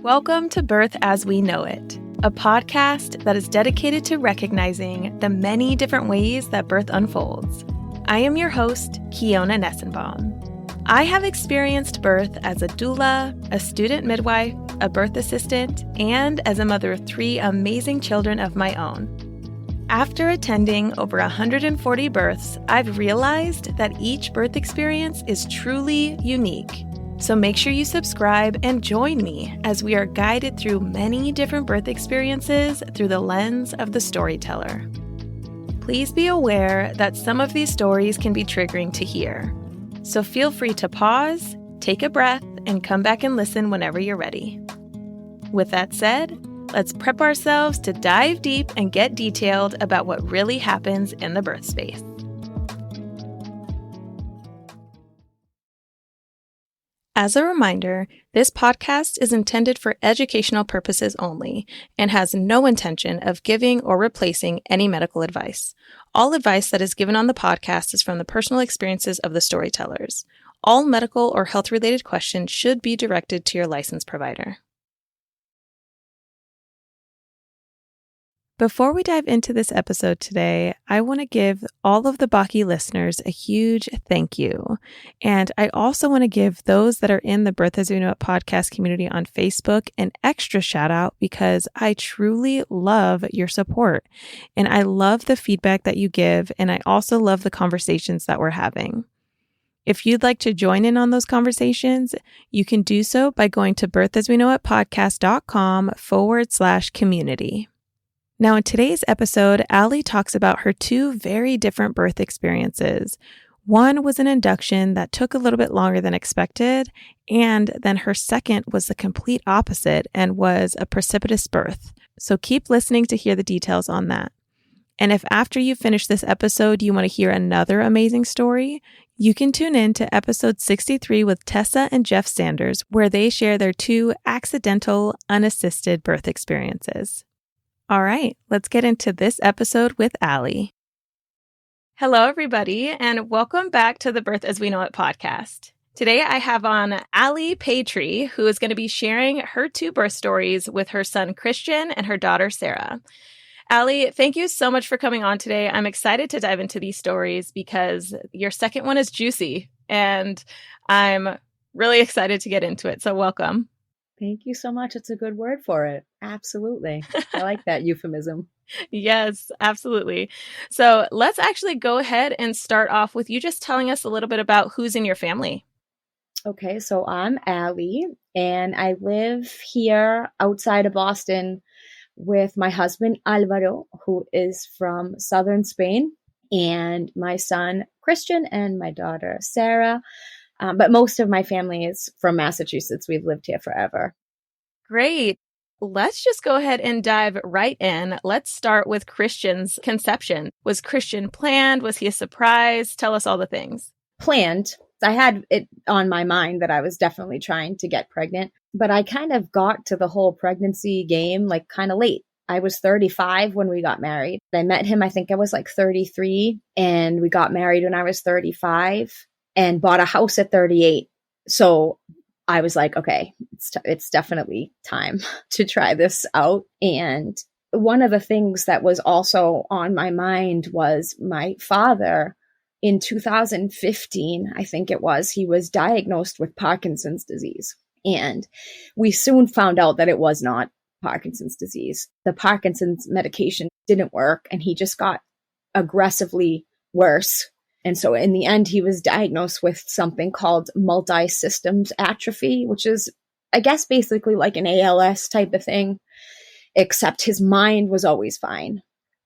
Welcome to Birth as We Know It, a podcast that is dedicated to recognizing the many different ways that birth unfolds. I am your host, Kiona Nessenbaum. I have experienced birth as a doula, a student midwife, a birth assistant, and as a mother of 3 amazing children of my own. After attending over 140 births, I've realized that each birth experience is truly unique. So make sure you subscribe and join me as we are guided through many different birth experiences through the lens of the storyteller. Please be aware that some of these stories can be triggering to hear. So feel free to pause, take a breath, and come back and listen whenever you're ready. With that said, let's prep ourselves to dive deep and get detailed about what really happens in the birth space. As a reminder, this podcast is intended for educational purposes only and has no intention of giving or replacing any medical advice. All advice that is given on the podcast is from the personal experiences of the storytellers. All medical or health-related questions should be directed to your licensed provider. Before we dive into this episode today, I want to give all of the Baki listeners a huge thank you. And I also want to give those that are in the Birth as We Know It podcast community on Facebook an extra shout out because I truly love your support. And I love the feedback that you give. And I also love the conversations that we're having. If you'd like to join in on those conversations, you can do so by going to birthasweknowitpodcast.com/community. Now, in today's episode, Allie talks about her 2 very different birth experiences. One was an induction that took a little bit longer than expected, and then her second was the complete opposite and was a precipitous birth. So keep listening to hear the details on that. And if after you finish this episode, you want to hear another amazing story, you can tune in to episode 63 with Tessa and Jeff Sanders, where they share their 2 accidental, unassisted birth experiences. All right, let's get into this episode with Allie. Hello, everybody, and welcome back to the Birth as We Know It podcast. Today, I have on Allie Patrie, who is going to be sharing her 2 birth stories with her son, Cristian, and her daughter, Sara. Allie, thank you so much for coming on today. I'm excited to dive into these stories because your second one is juicy, and I'm really excited to get into it, so welcome. Thank you so much. It's a good word for it. Absolutely. I like that euphemism. Yes, absolutely. So let's actually go ahead and start off with you just telling us a little bit about who's in your family. Okay, so I'm Allie, and I live here outside of Boston with my husband, Alvaro, who is from southern Spain, and my son, Cristian, and my daughter, Sara. But most of my family is from Massachusetts. We've lived here forever. Great. Let's just go ahead and dive right in. Let's start with Cristian's conception. Was Cristian planned? Was he a surprise? Tell us all the things. Planned. I had it on my mind that I was definitely trying to get pregnant, but I kind of got to the whole pregnancy game like kind of late. I was 35 when we got married. I met him, I think I was like 33, and we got married when I was 35. And bought a house at 38. So I was like, okay, it's definitely time to try this out. And one of the things that was also on my mind was my father in 2015, I think it was, he was diagnosed with Parkinson's disease. And we soon found out that it was not Parkinson's disease. The Parkinson's medication didn't work, and he just got aggressively worse. And so in the end, he was diagnosed with something called multi-systems atrophy, which is, I guess, basically like an ALS type of thing, except his mind was always fine.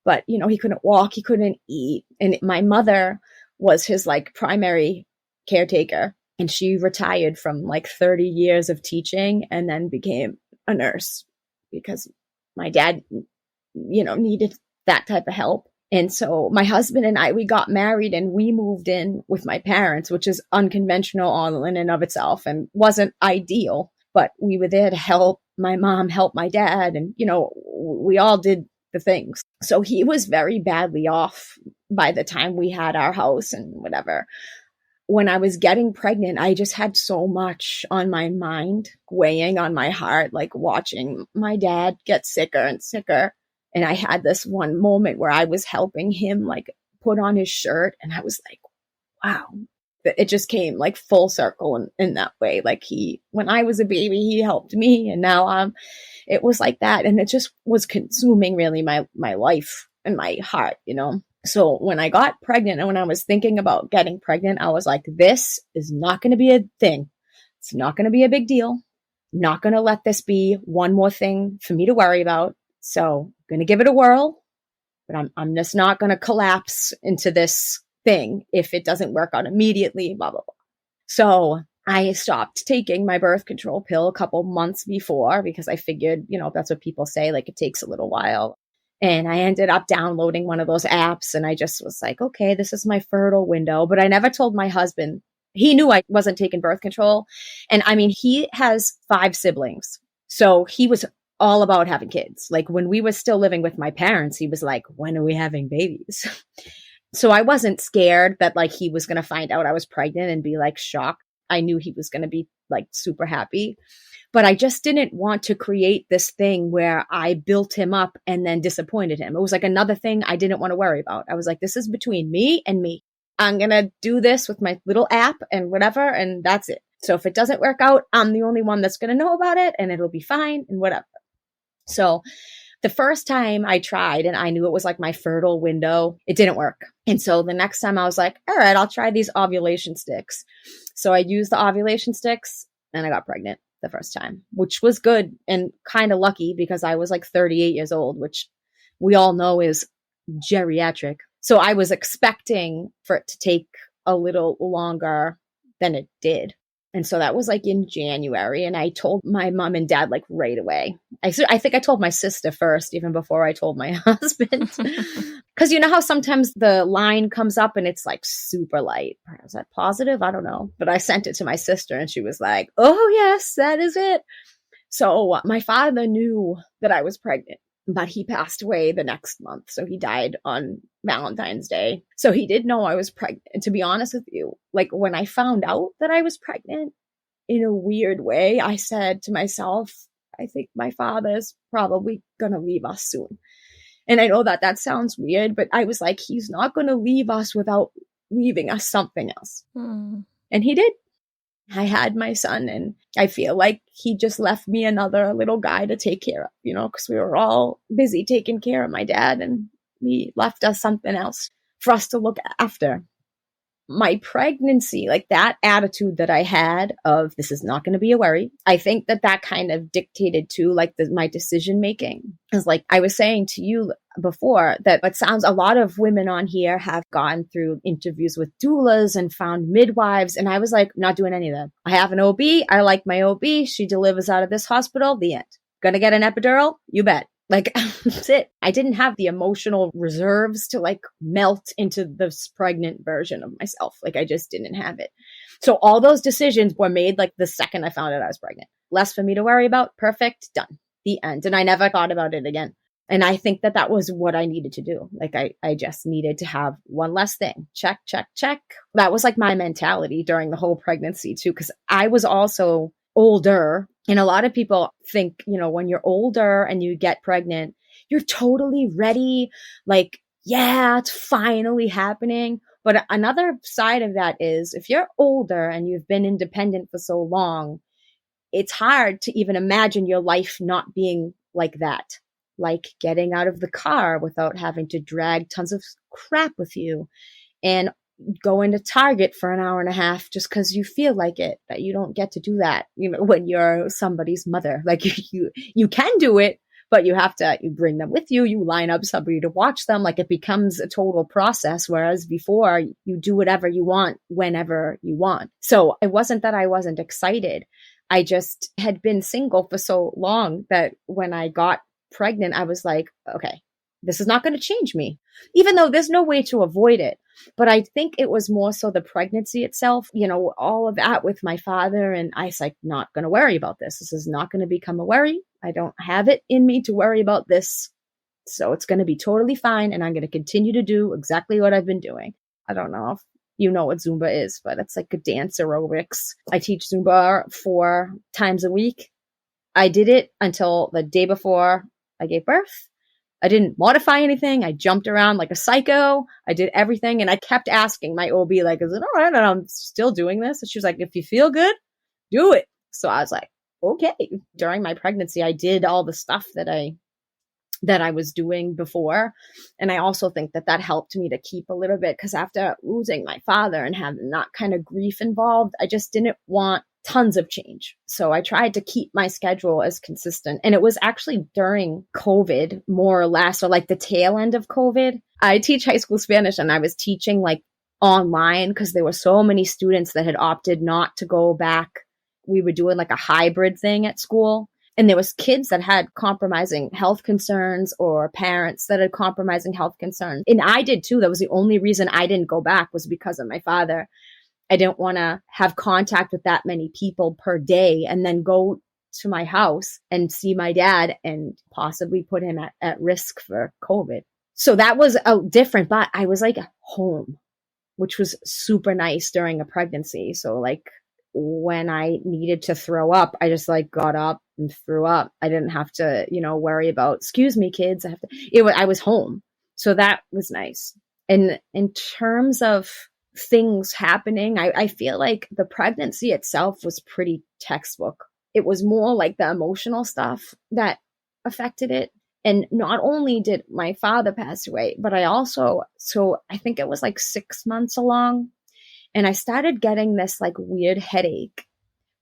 But, you know, he couldn't walk, he couldn't eat. And my mother was his like primary caretaker. And she retired from like 30 years of teaching and then became a nurse because my dad, you know, needed that type of help. And so my husband and I, we got married and we moved in with my parents, which is unconventional all in and of itself and wasn't ideal, but we were there to help my mom, help my dad. And, you know, we all did the things. So he was very badly off by the time we had our house and whatever. when I was getting pregnant, I just had so much on my mind, weighing on my heart, like watching my dad get sicker and sicker. And I had this one moment where I was helping him like put on his shirt, and I was like, wow. It just came like full circle in that way. Like when I was a baby, he helped me, and now it was like that. And it just was consuming really my life and my heart, you know? So when I got pregnant and when I was thinking about getting pregnant, I was like, this is not going to be a thing. It's not going to be a big deal. I'm not going to let this be one more thing for me to worry about. So I'm going to give it a whirl, but I'm just not going to collapse into this thing if it doesn't work out immediately, blah, blah, blah. So I stopped taking my birth control pill a couple months before because I figured, you know, that's what people say, like it takes a little while. And I ended up downloading one of those apps, and I just was like, okay, this is my fertile window. But I never told my husband. He knew I wasn't taking birth control. And I mean, he has 5 siblings. So he was all about having kids. Like when we were still living with my parents, he was like, when are we having babies? So I wasn't scared that like he was going to find out I was pregnant and be like shocked. I knew he was going to be like super happy. But I just didn't want to create this thing where I built him up and then disappointed him. It was like another thing I didn't want to worry about. I was like, this is between me and me. I'm going to do this with my little app and whatever, and that's it. So if it doesn't work out, I'm the only one that's going to know about it, and it'll be fine and whatever. So the first time I tried and I knew it was like my fertile window, it didn't work. And so the next time I was like, all right, I'll try these ovulation sticks. So I used the ovulation sticks and I got pregnant the first time, which was good and kind of lucky because I was like 38 years old, which we all know is geriatric. So I was expecting for it to take a little longer than it did. And so that was like in January. And I told my mom and dad like right away. I think I told my sister first, even before I told my husband. Because you know how sometimes the line comes up and it's like super light. Is that positive? I don't know. But I sent it to my sister and she was like, oh, yes, that is it. So my father knew that I was pregnant, but he passed away the next month. So he died on Valentine's Day. So he did know I was pregnant. And to be honest with you, like when I found out that I was pregnant, in a weird way, I said to myself, I think my father's probably going to leave us soon. And I know that that sounds weird, but I was like, he's not going to leave us without leaving us something else. And he did. I had my son, and I feel like he just left me another little guy to take care of, you know, because we were all busy taking care of my dad, and he left us something else for us to look after. My pregnancy, like that attitude that I had of this is not going to be a worry. I think that that kind of dictated too, like my decision making. Because like I was saying to you before, that it sounds a lot of women on here have gone through interviews with doulas and found midwives. And I was like, not doing any of that. I have an OB. I like my OB. She delivers out of this hospital. The end. Gonna get an epidural? You bet. Like, that's it. I didn't have the emotional reserves to like melt into this pregnant version of myself. Like, I just didn't have it. So all those decisions were made like the second I found out I was pregnant. Less for me to worry about. Perfect. Done. The end. And I never thought about it again. And I think that that was what I needed to do. Like, I just needed to have one less thing. Check, check, check. That was like my mentality during the whole pregnancy too, because I was also older. And a lot of people think, you know, when you're older and you get pregnant, you're totally ready. Like, yeah, it's finally happening. But another side of that is if you're older and you've been independent for so long, it's hard to even imagine your life not being like that. Like getting out of the car without having to drag tons of crap with you and going to Target for an hour and a half just because you feel like it, that you don't get to do that, you know, when you're somebody's mother. Like you can do it, but you have to, you bring them with you, you line up somebody to watch them. Like it becomes a total process. Whereas before you do whatever you want, whenever you want. So it wasn't that I wasn't excited. I just had been single for so long that when I got pregnant, I was like, okay, this is not going to change me, even though there's no way to avoid it. But I think it was more so the pregnancy itself, you know, all of that with my father. And I was like, not going to worry about this. This is not going to become a worry. I don't have it in me to worry about this. So it's going to be totally fine. And I'm going to continue to do exactly what I've been doing. I don't know if you know what Zumba is, but it's like a dance aerobics. I teach Zumba 4 times a week. I did it until the day before I gave birth. I didn't modify anything. I jumped around like a psycho. I did everything. And I kept asking my OB, like, is it all right? And I'm still doing this. And she was like, if you feel good, do it. So I was like, okay. During my pregnancy, I did all the stuff that I was doing before. And I also think that helped me to keep a little bit, because after losing my father and having that kind of grief involved, I just didn't want tons of change. So I tried to keep my schedule as consistent. And it was actually during COVID, more or less, or like the tail end of COVID. I teach high school Spanish, and I was teaching like online because there were so many students that had opted not to go back. We were doing like a hybrid thing at school. And there was kids that had compromising health concerns, or parents that had compromising health concerns. And I did too. That was the only reason I didn't go back, was because of my father. I didn't want to have contact with that many people per day and then go to my house and see my dad and possibly put him at risk for COVID. So that was different, but I was like home, which was super nice during a pregnancy. So like when I needed to throw up, I just like got up and threw up. I didn't have to, worry about, excuse me, kids. I was home. So that was nice. And in terms of things happening, I feel like the pregnancy itself was pretty textbook. It was more like the emotional stuff that affected it. And not only did my father pass away, but I think it was like 6 months along, and I started getting this like weird headache,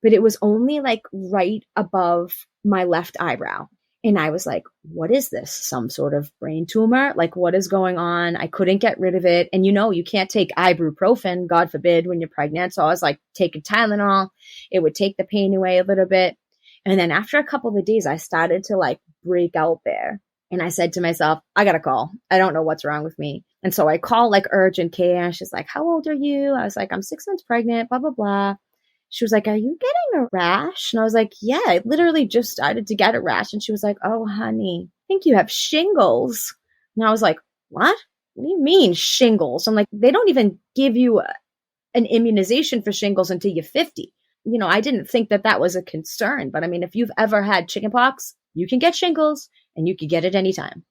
but it was only like right above my left eyebrow. And I was like, what is this? Some sort of brain tumor? Like, what is going on? I couldn't get rid of it. And you can't take ibuprofen, God forbid, when you're pregnant. So I was like taking Tylenol. It would take the pain away a little bit. And then after a couple of days, I started to like break out there. And I said to myself, I got to call. I don't know what's wrong with me. And so I call like urgent care. She's like, how old are you? I was like, I'm 6 months pregnant, blah, blah, blah. She was like, are you getting a rash? And I was like, yeah, I literally just started to get a rash. And she was like, oh, honey, I think you have shingles. And I was like, what? What do you mean shingles? I'm like, they don't even give you an immunization for shingles until you're 50. I didn't think that was a concern. But I mean, if you've ever had chickenpox, you can get shingles and you can get it anytime.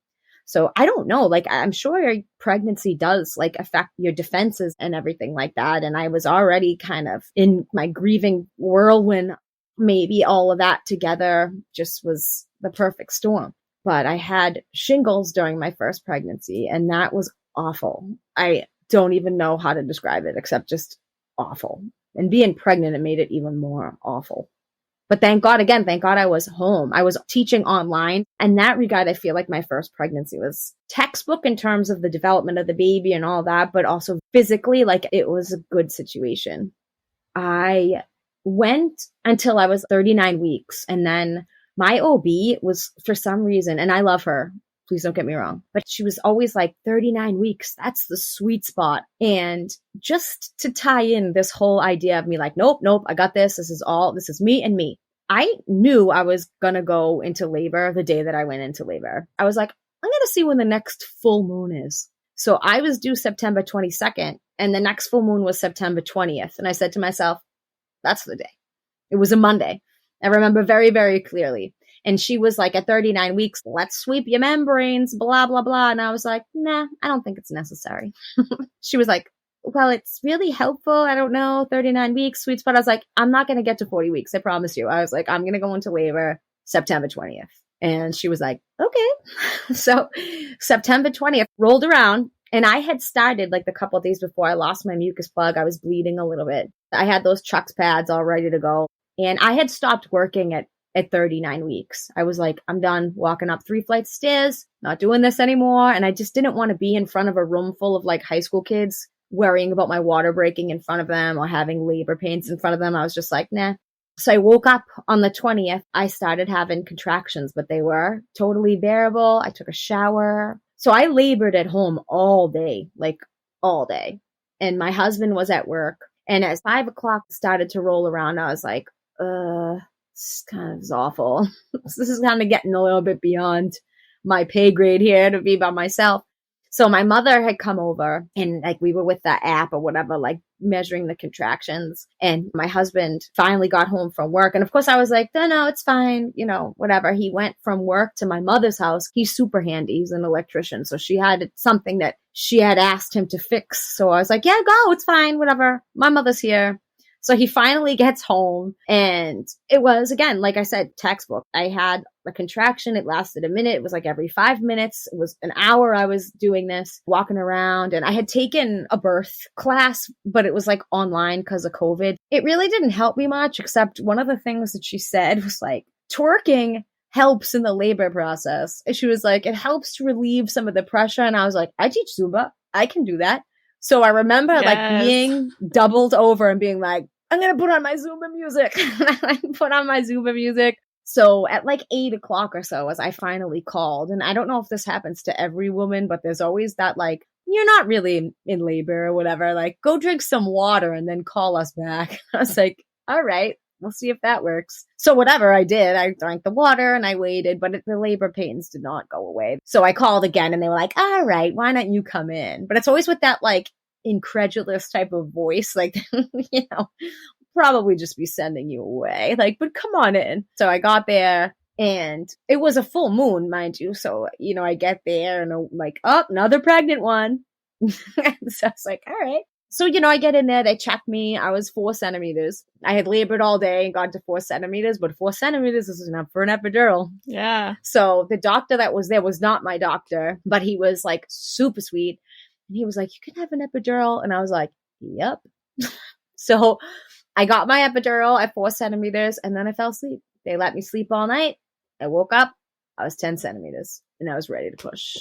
So I don't know, like, I'm sure your pregnancy does like affect your defenses and everything like that. And I was already kind of in my grieving whirlwind. Maybe all of that together just was the perfect storm. But I had shingles during my first pregnancy, and that was awful. I don't even know how to describe it except just awful. And being pregnant, it made it even more awful. But thank God I was home. I was teaching online. In that regard, I feel like my first pregnancy was textbook in terms of the development of the baby and all that, but also physically, like it was a good situation. I went until I was 39 weeks. And then my OB was, for some reason, and I love her, please don't get me wrong, but she was always like 39 weeks. That's the sweet spot. And just to tie in this whole idea of me like, nope, I got this. This is me and me. I knew I was going to go into labor the day that I went into labor. I was like, I'm going to see when the next full moon is. So I was due September 22nd, and the next full moon was September 20th. And I said to myself, that's the day. It was a Monday. I remember very, very clearly. And she was like, at 39 weeks, let's sweep your membranes, blah, blah, blah. And I was like, nah, I don't think it's necessary. She was like, well, it's really helpful. I don't know, 39 weeks, sweet spot. I was like, I'm not going to get to 40 weeks. I promise you. I was like, I'm going to go into labor September 20th. And she was like, okay. So September 20th rolled around, and I had started like the couple of days before I lost my mucus plug. I was bleeding a little bit. I had those Chucks pads all ready to go. And I had stopped working at 39 weeks. I was like, I'm done walking up 3 flights of stairs, not doing this anymore. And I just didn't want to be in front of a room full of like high school kids worrying about my water breaking in front of them or having labor pains in front of them. I was just like, nah. So I woke up on the 20th. I started having contractions, but they were totally bearable. I took a shower. So I labored at home all day, like all day. And my husband was at work. And as 5 o'clock started to roll around, I was like, this kind of awful. This is kind of getting a little bit beyond my pay grade here to be by myself. So my mother had come over and like we were with that app or whatever, like measuring the contractions. And my husband finally got home from work. And of course I was like, no, it's fine. You know, whatever. He went from work to my mother's house. He's super handy. He's an electrician. So she had something that she had asked him to fix. So I was like, yeah, go. It's fine. Whatever. My mother's here. So he finally gets home and it was, again, like I said, textbook. I had a contraction. It lasted a minute. It was like every 5 minutes. It was an hour I was doing this, walking around. And I had taken a birth class, but it was like online because of COVID. It really didn't help me much, except one of the things that she said was like, twerking helps in the labor process. And she was like, it helps to relieve some of the pressure. And I was like, I teach Zumba. I can do that. So I remember like being doubled over and being like, I'm going to put on my Zumba music. I put on my Zumba music. So at like 8 o'clock or so, as I finally called, and I don't know if this happens to every woman, but there's always that like, you're not really in labor or whatever. Like, go drink some water and then call us back. I was like, all right, we'll see if that works. So whatever I did, I drank the water and I waited, but the labor pains did not go away. So I called again and they were like, all right, why don't you come in? But it's always with that like incredulous type of voice, like, you know, probably just be sending you away. Like, but come on in. So I got there and it was a full moon, mind you. So, you know, I get there and I'm like, oh, another pregnant one. So I was like, all right. So, you know, I get in there, they check me. I was 4 centimeters. I had labored all day and got to 4 centimeters, but 4 centimeters is enough for an epidural. Yeah. So the doctor that was there was not my doctor, but he was like super sweet. And he was like, you can have an epidural. And I was like, yep. So I got my epidural at 4 centimeters and then I fell asleep. They let me sleep all night. I woke up. I was 10 centimeters and I was ready to push.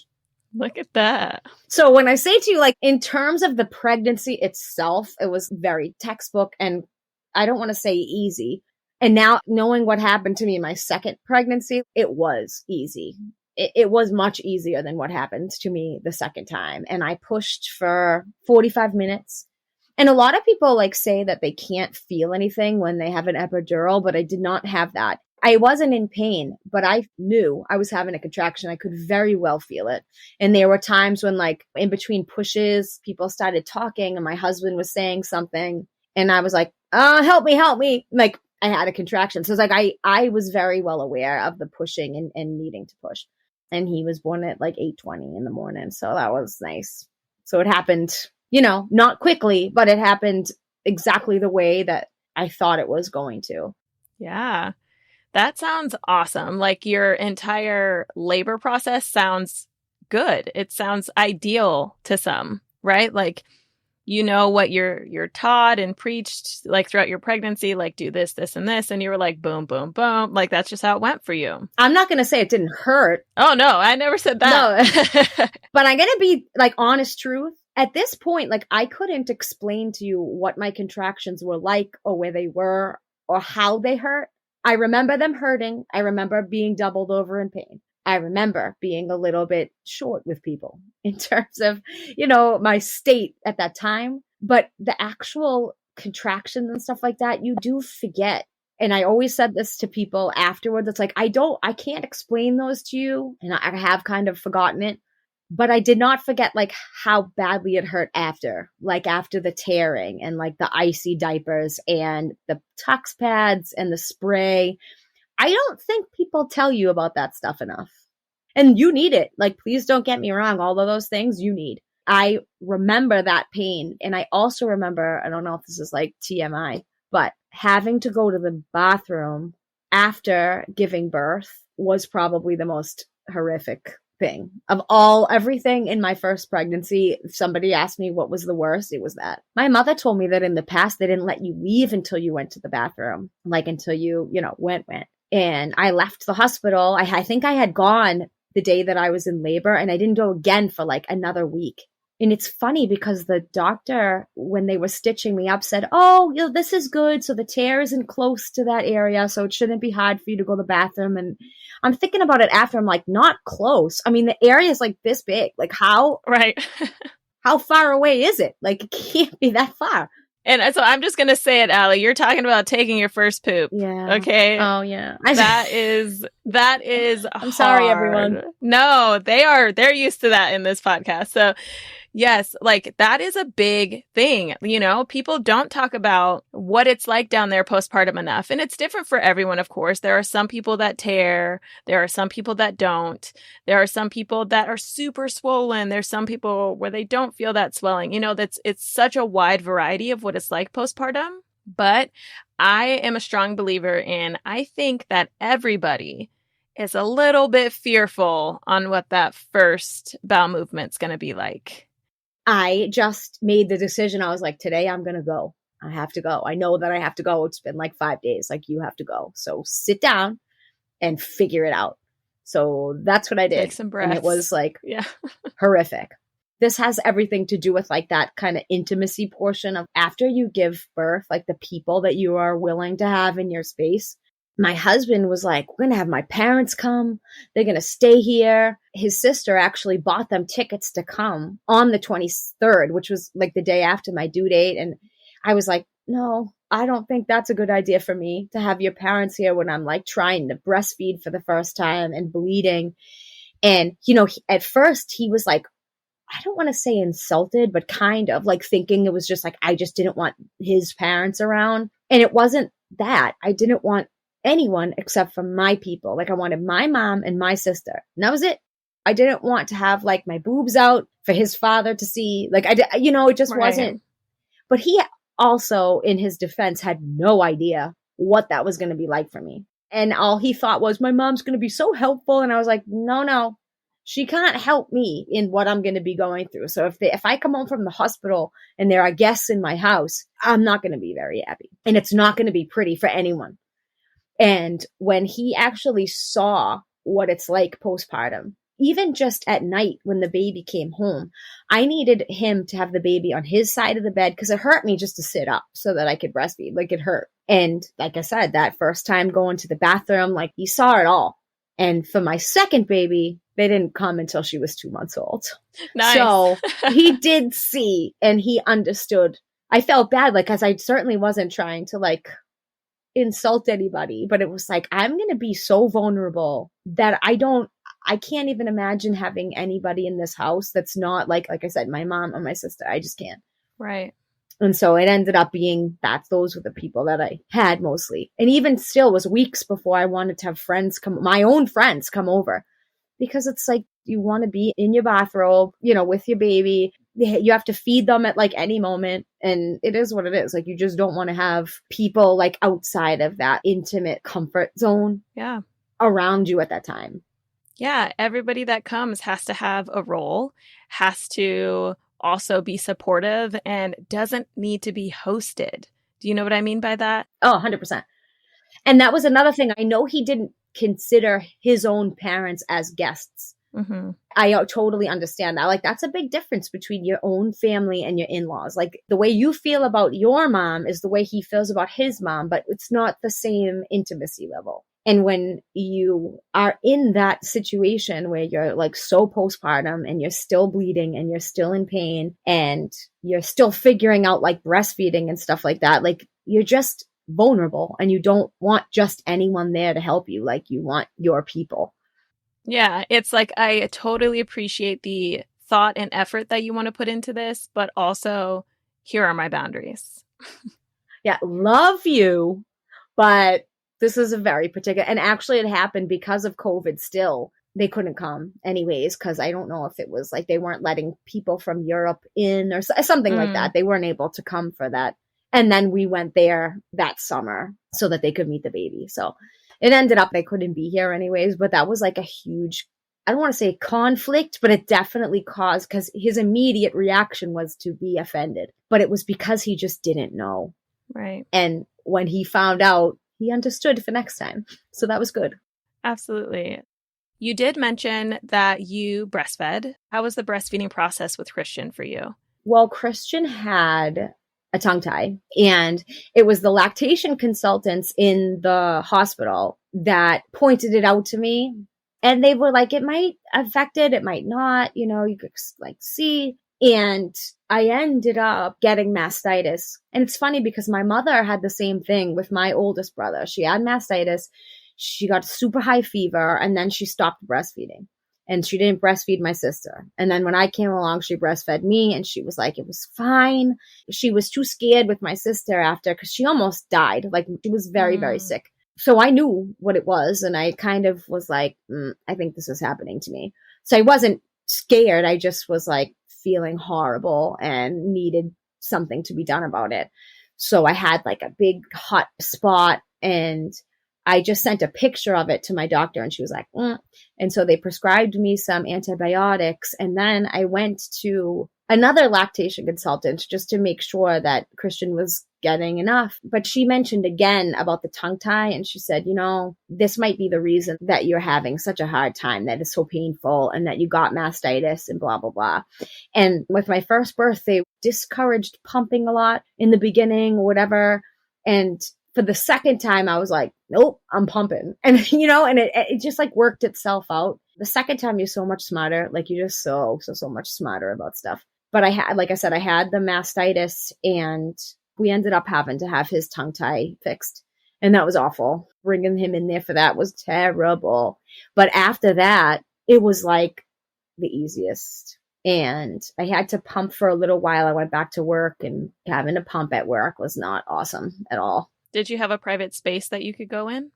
Look at that. So when I say to you, like, in terms of the pregnancy itself, it was very textbook and I don't want to say easy. And now knowing what happened to me in my second pregnancy, it was easy. It was much easier than what happened to me the second time. And I pushed for 45 minutes. And a lot of people like say that they can't feel anything when they have an epidural, but I did not have that. I wasn't in pain, but I knew I was having a contraction. I could very well feel it. And there were times when like in between pushes, people started talking and my husband was saying something and I was like, help me. Like I had a contraction. So it's like, I was very well aware of the pushing and needing to push. And he was born at like 8:20 in the morning. So that was nice. So it happened, you know, not quickly, but it happened exactly the way that I thought it was going to. Yeah. That sounds awesome. Like your entire labor process sounds good. It sounds ideal to some, right? Like, you know what you're taught and preached like throughout your pregnancy, like do this, this, and this. And you were like, boom, boom, boom. Like that's just how it went for you. I'm not going to say it didn't hurt. Oh, no, I never said that. No. But I'm going to be like honest truth. At this point, like I couldn't explain to you what my contractions were like or where they were or how they hurt. I remember them hurting. I remember being doubled over in pain. I remember being a little bit short with people in terms of, you know, my state at that time. But the actual contractions and stuff like that, you do forget. And I always said this to people afterwards. It's like, I can't explain those to you. And I have kind of forgotten it. But I did not forget like how badly it hurt after, like after the tearing and like the icy diapers and the tux pads and the spray. I don't think people tell you about that stuff enough. And you need it. Like, please don't get me wrong. All of those things you need. I remember that pain. And I also remember, I don't know if this is like TMI, but having to go to the bathroom after giving birth was probably the most horrific thing of everything in my first pregnancy. If somebody asked me what was the worst, it was that. My mother told me that in the past, they didn't let you leave until you went to the bathroom, like until you went. And I left the hospital. I think I had gone the day that I was in labor and I didn't go again for like another week. And it's funny because the doctor, when they were stitching me up, said, oh, this is good. So the tear isn't close to that area. So it shouldn't be hard for you to go to the bathroom. And I'm thinking about it after. I'm like, not close. I mean, the area is like this big. Like how right. How far away is it? Like it can't be that far. And so I'm just going to say it, Allie. You're talking about taking your first poop. Yeah. Okay. Oh, yeah. That is I'm hard. sorry, everyone. No, they're used to that in this podcast. So yes, like that is a big thing. You know, people don't talk about what it's like down there postpartum enough. And it's different for everyone, of course. There are some people that tear. There are some people that don't. There are some people that are super swollen. There's some people where they don't feel that swelling. You know, it's such a wide variety of what it's like postpartum. But I am a strong believer in, I think that everybody is a little bit fearful on what that first bowel movement's going to be like. I just made the decision. I was like, today I'm going to go. I have to go. I know that I have to go. It's been like 5 days. Like, you have to go. So sit down and figure it out. So that's what I did. Take some breaths. And it was like horrific. This has everything to do with like that kind of intimacy portion of after you give birth, like the people that you are willing to have in your space. My husband was like, we're going to have my parents come. They're going to stay here. His sister actually bought them tickets to come on the 23rd, which was like the day after my due date. And I was like, no, I don't think that's a good idea for me to have your parents here when I'm like trying to breastfeed for the first time and bleeding. And, you know, at first he was like, I don't want to say insulted, but kind of like thinking it was just like, I just didn't want his parents around. And it wasn't that. I didn't want anyone except for my people. Like, I wanted my mom and my sister. And that was it. I didn't want to have like my boobs out for his father to see. Like, it just wasn't. But he also, in his defense, had no idea what that was going to be like for me. And all he thought was, my mom's going to be so helpful. And I was like, no. She can't help me in what I'm going to be going through. So if I come home from the hospital and there are guests in my house, I'm not going to be very happy. And it's not going to be pretty for anyone. And when he actually saw what it's like postpartum, even just at night when the baby came home, I needed him to have the baby on his side of the bed because it hurt me just to sit up so that I could breastfeed. Like, it hurt. And like I said, that first time going to the bathroom, like, he saw it all. And for my second baby, they didn't come until she was 2 months old. Nice. So he did see and he understood. I felt bad, like, because I certainly wasn't trying to like insult anybody, but it was like, I'm going to be so vulnerable that I can't even imagine having anybody in this house that's not like I said, my mom or my sister. I just can't. Right. And so it ended up being that those were the people that I had mostly. And even still, it was weeks before I wanted to have my own friends come over, because it's like, you want to be in your bathrobe, with your baby. You have to feed them at like any moment. And it is what it is. Like, you just don't want to have people like outside of that intimate comfort zone around you at that time. Yeah. Everybody that comes has to have a role, has to also be supportive, and doesn't need to be hosted. Do you know what I mean by that? Oh, 100%. And that was another thing. I know he didn't consider his own parents as guests. Mm-hmm. I totally understand that. Like, that's a big difference between your own family and your in-laws. Like, the way you feel about your mom is the way he feels about his mom, but it's not the same intimacy level. And when you are in that situation where you're like so postpartum and you're still bleeding and you're still in pain and you're still figuring out like breastfeeding and stuff like that, like, you're just vulnerable and you don't want just anyone there to help you. Like, you want your people. Yeah. It's like, I totally appreciate the thought and effort that you want to put into this, but also, here are my boundaries. Yeah. Love you, but this is a very particular, and actually it happened because of COVID still. They couldn't come anyways, because I don't know if it was like they weren't letting people from Europe in or something like that. They weren't able to come for that. And then we went there that summer so that they could meet the baby. So it ended up they couldn't be here anyways, but that was like a huge, I don't want to say conflict, but it definitely caused, because his immediate reaction was to be offended, but it was because he just didn't know. Right. And when he found out, he understood for next time. So that was good. Absolutely. You did mention that you breastfed. How was the breastfeeding process with Cristian for you? Well, Cristian had a tongue tie, and it was the lactation consultants in the hospital that pointed it out to me. And they were like, it might affect it, it might not, you could like see. And I ended up getting mastitis. And it's funny because my mother had the same thing with my oldest brother. She had mastitis. She got super high fever, and then she stopped breastfeeding. And she didn't breastfeed my sister. And then when I came along, she breastfed me, and she was like, it was fine. She was too scared with my sister after, because she almost died. Like, she was very, very sick. So I knew what it was, and I kind of was like, I think this is happening to me. So I wasn't scared. I just was like feeling horrible and needed something to be done about it. So I had like a big hot spot, and I just sent a picture of it to my doctor, and she was like, And so they prescribed me some antibiotics. And then I went to another lactation consultant just to make sure that Cristian was getting enough. But she mentioned again about the tongue tie. And she said, this might be the reason that you're having such a hard time, that it's so painful, and that you got mastitis and blah, blah, blah. And with my first birth, they discouraged pumping a lot in the beginning, whatever. And for the second time, I was like, nope, I'm pumping. And, and it just like worked itself out. The second time, you're so much smarter. Like, you're just so much smarter about stuff. But I had the mastitis, and we ended up having to have his tongue tie fixed. And that was awful. Bringing him in there for that was terrible. But after that, it was like the easiest. And I had to pump for a little while. I went back to work, and having to pump at work was not awesome at all. Did you have a private space that you could go in?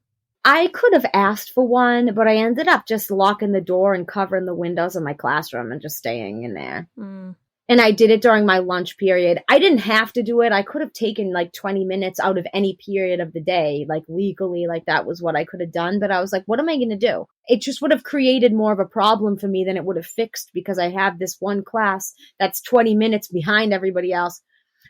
I could have asked for one, but I ended up just locking the door and covering the windows of my classroom and just staying in there. And I did it during my lunch period. I didn't have to do it. I could have taken like 20 minutes out of any period of the day, like legally, like that was what I could have done. But I was like, what am I going to do? It just would have created more of a problem for me than it would have fixed, because I have this one class that's 20 minutes behind everybody else.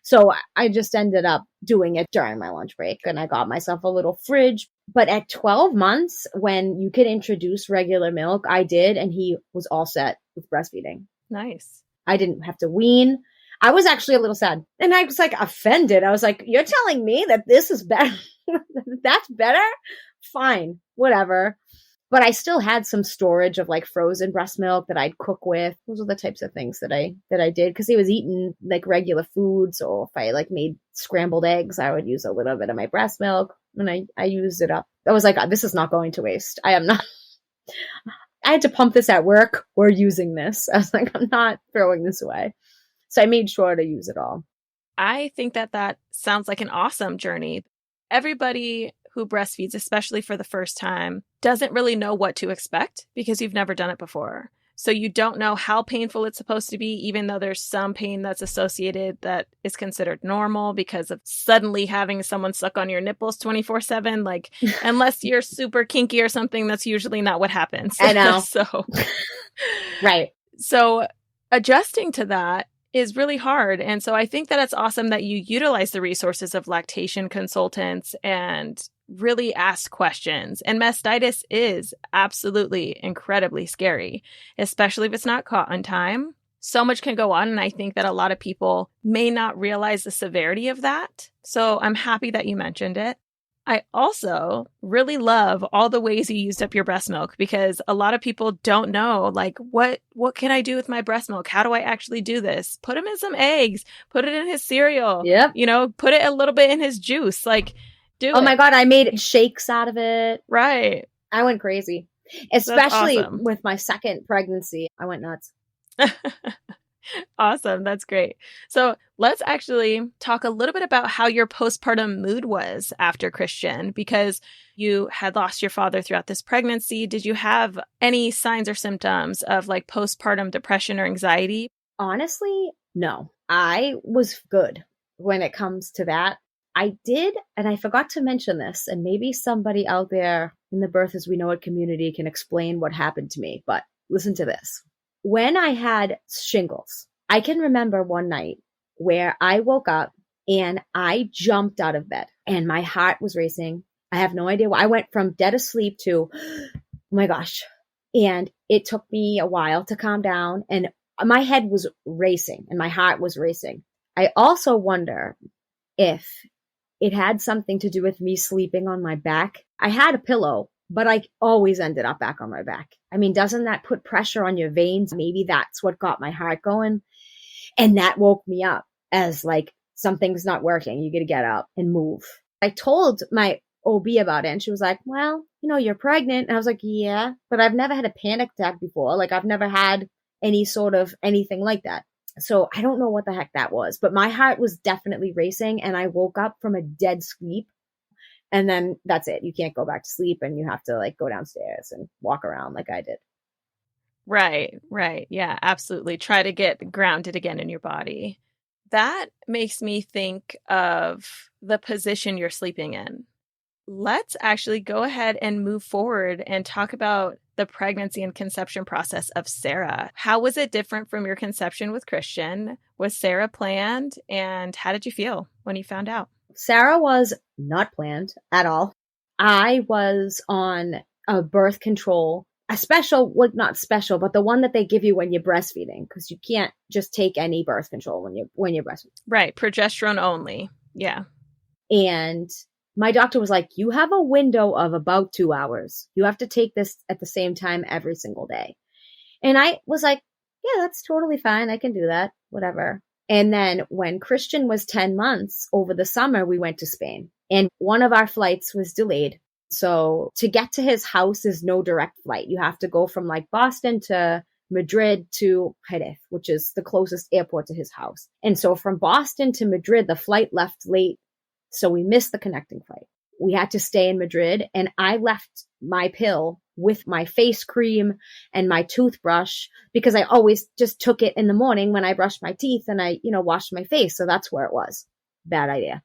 So I just ended up doing it during my lunch break, and I got myself a little fridge. But at 12 months, when you could introduce regular milk, I did, and he was all set with breastfeeding. Nice. I didn't have to wean. I was actually a little sad, and I was like offended. I was like, you're telling me that this is better? That's better? Fine, whatever. But I still had some storage of like frozen breast milk that I'd cook with. Those are the types of things that I did, because he was eating like regular food. So if I like made scrambled eggs, I would use a little bit of my breast milk, and I used it up. I was like, this is not going to waste. I had to pump this at work. We're using this. I was like, I'm not throwing this away. So I made sure to use it all. I think that sounds like an awesome journey. Everybody who breastfeeds, especially for the first time, doesn't really know what to expect because you've never done it before. So you don't know how painful it's supposed to be, even though there's some pain that's associated that is considered normal because of suddenly having someone suck on your nipples 24/7. Like, unless you're super kinky or something, that's usually not what happens. I know. So, right. So adjusting to that is really hard. And so I think that it's awesome that you utilize the resources of lactation consultants and really ask questions. And mastitis is absolutely incredibly scary, especially if it's not caught on time. So much can go on. And I think that a lot of people may not realize the severity of that. So I'm happy that you mentioned it. I also really love all the ways you used up your breast milk, because a lot of people don't know, like, what can I do with my breast milk? How do I actually do this? Put him in some eggs, put it in his cereal, Yep. Put it a little bit in his juice, like do it. Oh my God, I made shakes out of it. Right. I went crazy, especially with my second pregnancy. I went nuts. Awesome. That's great. So let's actually talk a little bit about how your postpartum mood was after Cristian, because you had lost your father throughout this pregnancy. Did you have any signs or symptoms of like postpartum depression or anxiety? Honestly, no. I was good when it comes to that. I did, and I forgot to mention this, and maybe somebody out there in the Birth As We Know It community can explain what happened to me, but listen to this. When I had shingles, I can remember one night where I woke up and I jumped out of bed and my heart was racing. I have no idea why. I went from dead asleep to, oh my gosh. And it took me a while to calm down, and my head was racing and my heart was racing. I also wonder if it had something to do with me sleeping on my back. I had a pillow, but I always ended up back on my back. I mean, doesn't that put pressure on your veins? Maybe that's what got my heart going. And that woke me up as like, something's not working. You got to get up and move. I told my OB about it and she was like, well, you're pregnant. And I was like, yeah, but I've never had a panic attack before. Like I've never had any sort of anything like that. So I don't know what the heck that was, but my heart was definitely racing and I woke up from a dead sleep. And then that's it. You can't go back to sleep and you have to like go downstairs and walk around like I did. Right. Yeah, absolutely. Try to get grounded again in your body. That makes me think of the position you're sleeping in. Let's actually go ahead and move forward and talk about the pregnancy and conception process of Sara. How was it different from your conception with Cristian? Was Sara planned? And how did you feel when you found out? Sara was not planned at all. I was on a birth control, a special, well, not special, but the one that they give you when you're breastfeeding, because you can't just take any birth control when you're breastfeeding. Right. Progesterone only. Yeah. And my doctor was like, you have a window of about 2 hours. You have to take this at the same time every single day. And I was like, yeah, that's totally fine. I can do that. Whatever. And then when Cristian was 10 months over the summer, we went to Spain and one of our flights was delayed. So to get to his house is no direct flight. You have to go from like Boston to Madrid to Jerez, which is the closest airport to his house. And so from Boston to Madrid, the flight left late. So we missed the connecting flight. We had to stay in Madrid and I left my pill with my face cream and my toothbrush because I always just took it in the morning when I brushed my teeth and I, washed my face. So that's where it was. Bad idea.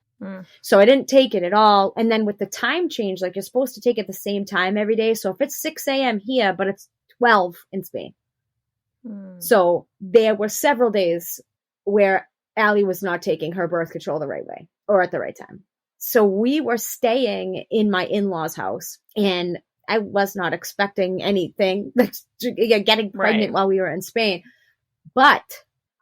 So I didn't take it at all. And then with the time change, like you're supposed to take it the same time every day. So if it's 6 a.m. here, but it's 12 in Spain. So there were several days where Allie was not taking her birth control the right way or at the right time. So we were staying in my in-laws' house and I was not expecting anything, getting pregnant while we were in Spain. But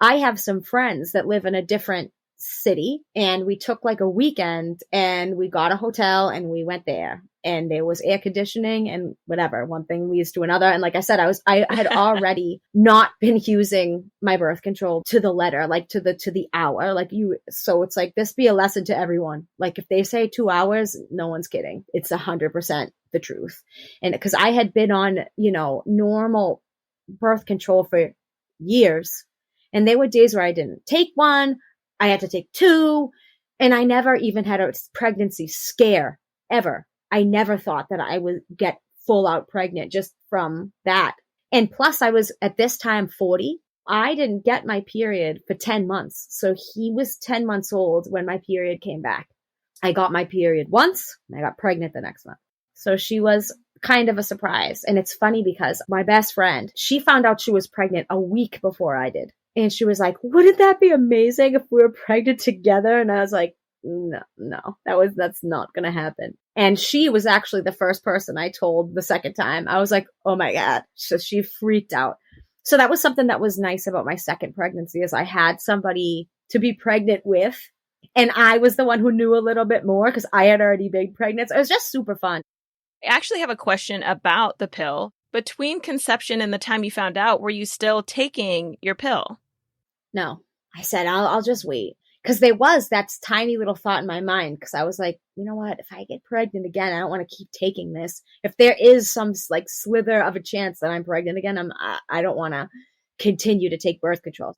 I have some friends that live in a different city and we took like a weekend and we got a hotel and we went there and there was air conditioning and whatever. One thing leads to another. And like I said, I had already not been using my birth control to the letter, like to the hour, so it's like, this be a lesson to everyone. Like if they say 2 hours, no one's kidding. It's 100% the truth. And because I had been on, normal birth control for years and there were days where I didn't take one. I had to take 2 and I never even had a pregnancy scare ever. I never thought that I would get full out pregnant just from that. And plus I was at this time 40. I didn't get my period for 10 months. So he was 10 months old when my period came back. I got my period once and I got pregnant the next month. So she was kind of a surprise. And it's funny because my best friend, she found out she was pregnant a week before I did. And she was like, wouldn't that be amazing if we were pregnant together? And I was like, no, that's not going to happen. And she was actually the first person I told the second time. I was like, oh my God. So she freaked out. So that was something that was nice about my second pregnancy is I had somebody to be pregnant with. And I was the one who knew a little bit more because I had already been pregnant. So it was just super fun. I actually have a question about the pill. Between conception and the time you found out, were you still taking your pill? No, I said, I'll just wait. Because there was that tiny little thought in my mind. Because I was like, you know what? If I get pregnant again, I don't want to keep taking this. If there is some like slither of a chance that I'm pregnant again, I don't want to continue to take birth control.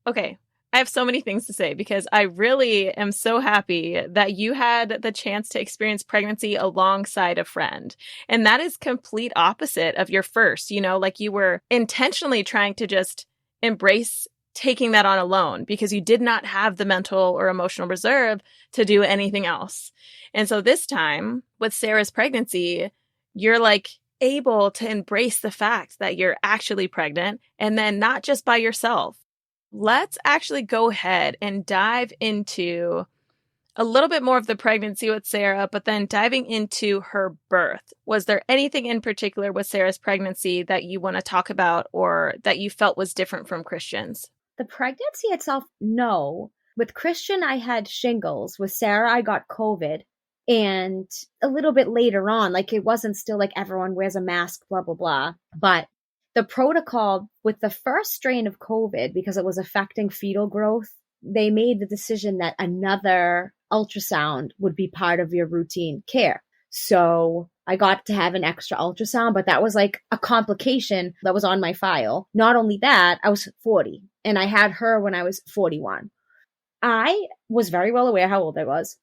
Okay. I have so many things to say because I really am so happy that you had the chance to experience pregnancy alongside a friend. And that is complete opposite of your first, like you were intentionally trying to just embrace taking that on alone because you did not have the mental or emotional reserve to do anything else. And so this time with Sara's pregnancy, you're like able to embrace the fact that you're actually pregnant and then not just by yourself. Let's actually go ahead and dive into a little bit more of the pregnancy with Sara, but then diving into her birth. Was there anything in particular with Sara's pregnancy that you want to talk about or that you felt was different from Cristian's? The pregnancy itself, no. With Cristian, I had shingles. With Sara, I got COVID. And a little bit later on, like it wasn't still like everyone wears a mask, blah, blah, blah. But The protocol with the first strain of COVID, because it was affecting fetal growth, they made the decision that another ultrasound would be part of your routine care. So I got to have an extra ultrasound, but that was like a complication that was on my file. Not only that, I was 40 and I had her when I was 41. I was very well aware how old I was.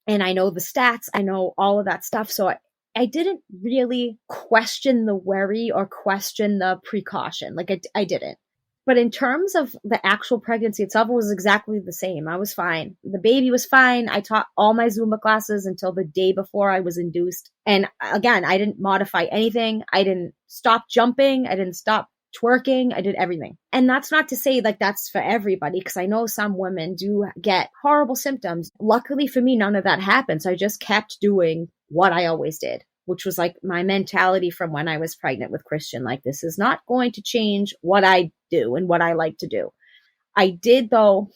And I know the stats. I know all of that stuff. So I didn't really question the worry or question the precaution. Like I didn't. But in terms of the actual pregnancy itself, it was exactly the same. I was fine. The baby was fine. I taught all my Zumba classes until the day before I was induced. And again, I didn't modify anything. I didn't stop jumping. I didn't stop twerking. I did everything. And that's not to say like that's for everybody, because I know some women do get horrible symptoms. Luckily for me, none of that happened. So I just kept doing what I always did, which was like my mentality from when I was pregnant with Cristian. Like, this is not going to change what I do and what I like to do. I did, though.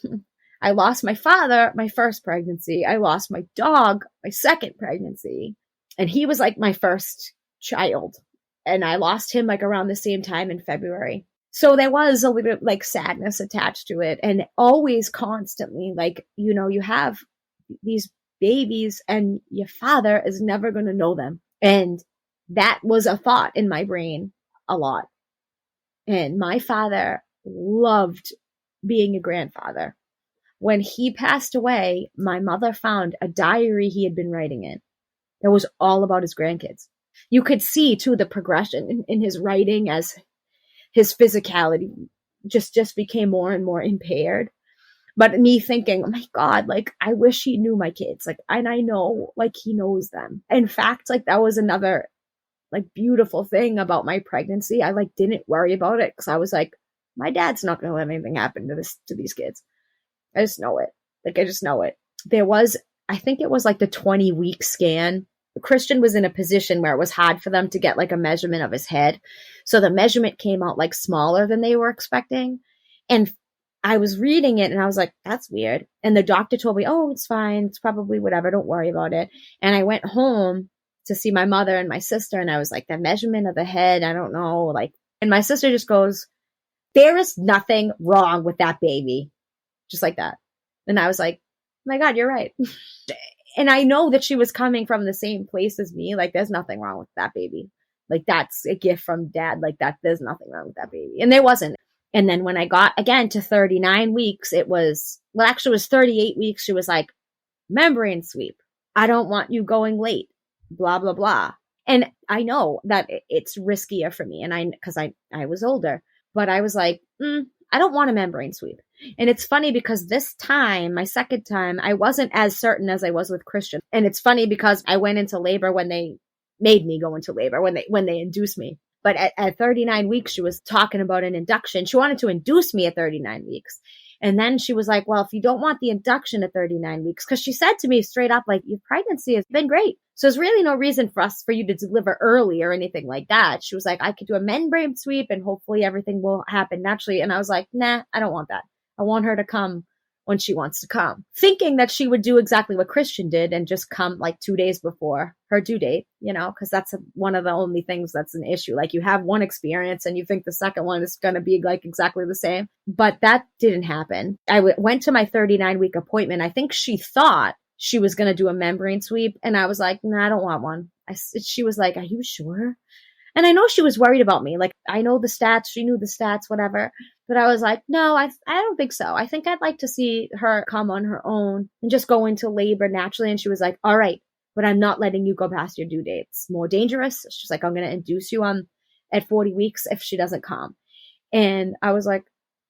I lost my father, my first pregnancy. I lost my dog, my second pregnancy. And he was like my first child. And I lost him like around the same time in February. So there was a little like sadness attached to it. And always constantly, like, you know, you have these babies and your father is never going to know them. And that was a thought in my brain a lot. And my father loved being a grandfather. When he passed away, my mother found a diary he had been writing in that was all about his grandkids. You could see too the progression in his writing as his physicality just became more and more impaired. But me thinking, oh my God, like, I wish he knew my kids. Like, and I know, like, he knows them. In fact, like, that was another, like, beautiful thing about my pregnancy. I, like, didn't worry about it because I was like, my dad's not going to let anything happen to these kids. I just know it. Like, I just know it. There was, I think it was, like, the 20-week scan. Cristian was in a position where it was hard for them to get, like, a measurement of his head. So the measurement came out, like, smaller than they were expecting. And I was reading it and I was like, that's weird. And the doctor told me, oh, it's fine. It's probably whatever. Don't worry about it. And I went home to see my mother and my sister. And I was like, the measurement of the head, I don't know. Like, and my sister just goes, there is nothing wrong with that baby. Just like that. And I was like, oh my God, you're right. And I know that she was coming from the same place as me. Like, there's nothing wrong with that baby. Like, that's a gift from dad. Like, that, there's nothing wrong with that baby. And there wasn't. And then when I got, again, to 39 weeks, it was 38 weeks. She was like, membrane sweep. I don't want you going late, blah, blah, blah. And I know that it's riskier for me. And because I was older, but I was like, I don't want a membrane sweep. And it's funny because this time, my second time, I wasn't as certain as I was with Cristian. And it's funny because I went into labor when they made me go into labor, when they induced me. But at 39 weeks, she was talking about an induction. She wanted to induce me at 39 weeks. And then she was like, well, if you don't want the induction at 39 weeks, because she said to me straight up, like, your pregnancy has been great. So there's really no reason for you to deliver early or anything like that. She was like, I could do a membrane sweep and hopefully everything will happen naturally. And I was like, nah, I don't want that. I want her to come when she wants to come, thinking that she would do exactly what Cristian did and just come like 2 days before her due date, you know, because that's one of the only things that's an issue. Like, you have one experience and you think the second one is going to be like exactly the same. But that didn't happen. I went to my 39-week appointment. I think she thought she was going to do a membrane sweep. And I was like, nah, I don't want one. She was like, are you sure? And I know she was worried about me. Like, I know the stats. She knew the stats, whatever. But I was like, no, I don't think so. I think I'd like to see her come on her own and just go into labor naturally. And she was like, all right, but I'm not letting you go past your due date. It's more dangerous. She's like, I'm going to induce you at 40 weeks if she doesn't come. And I was like,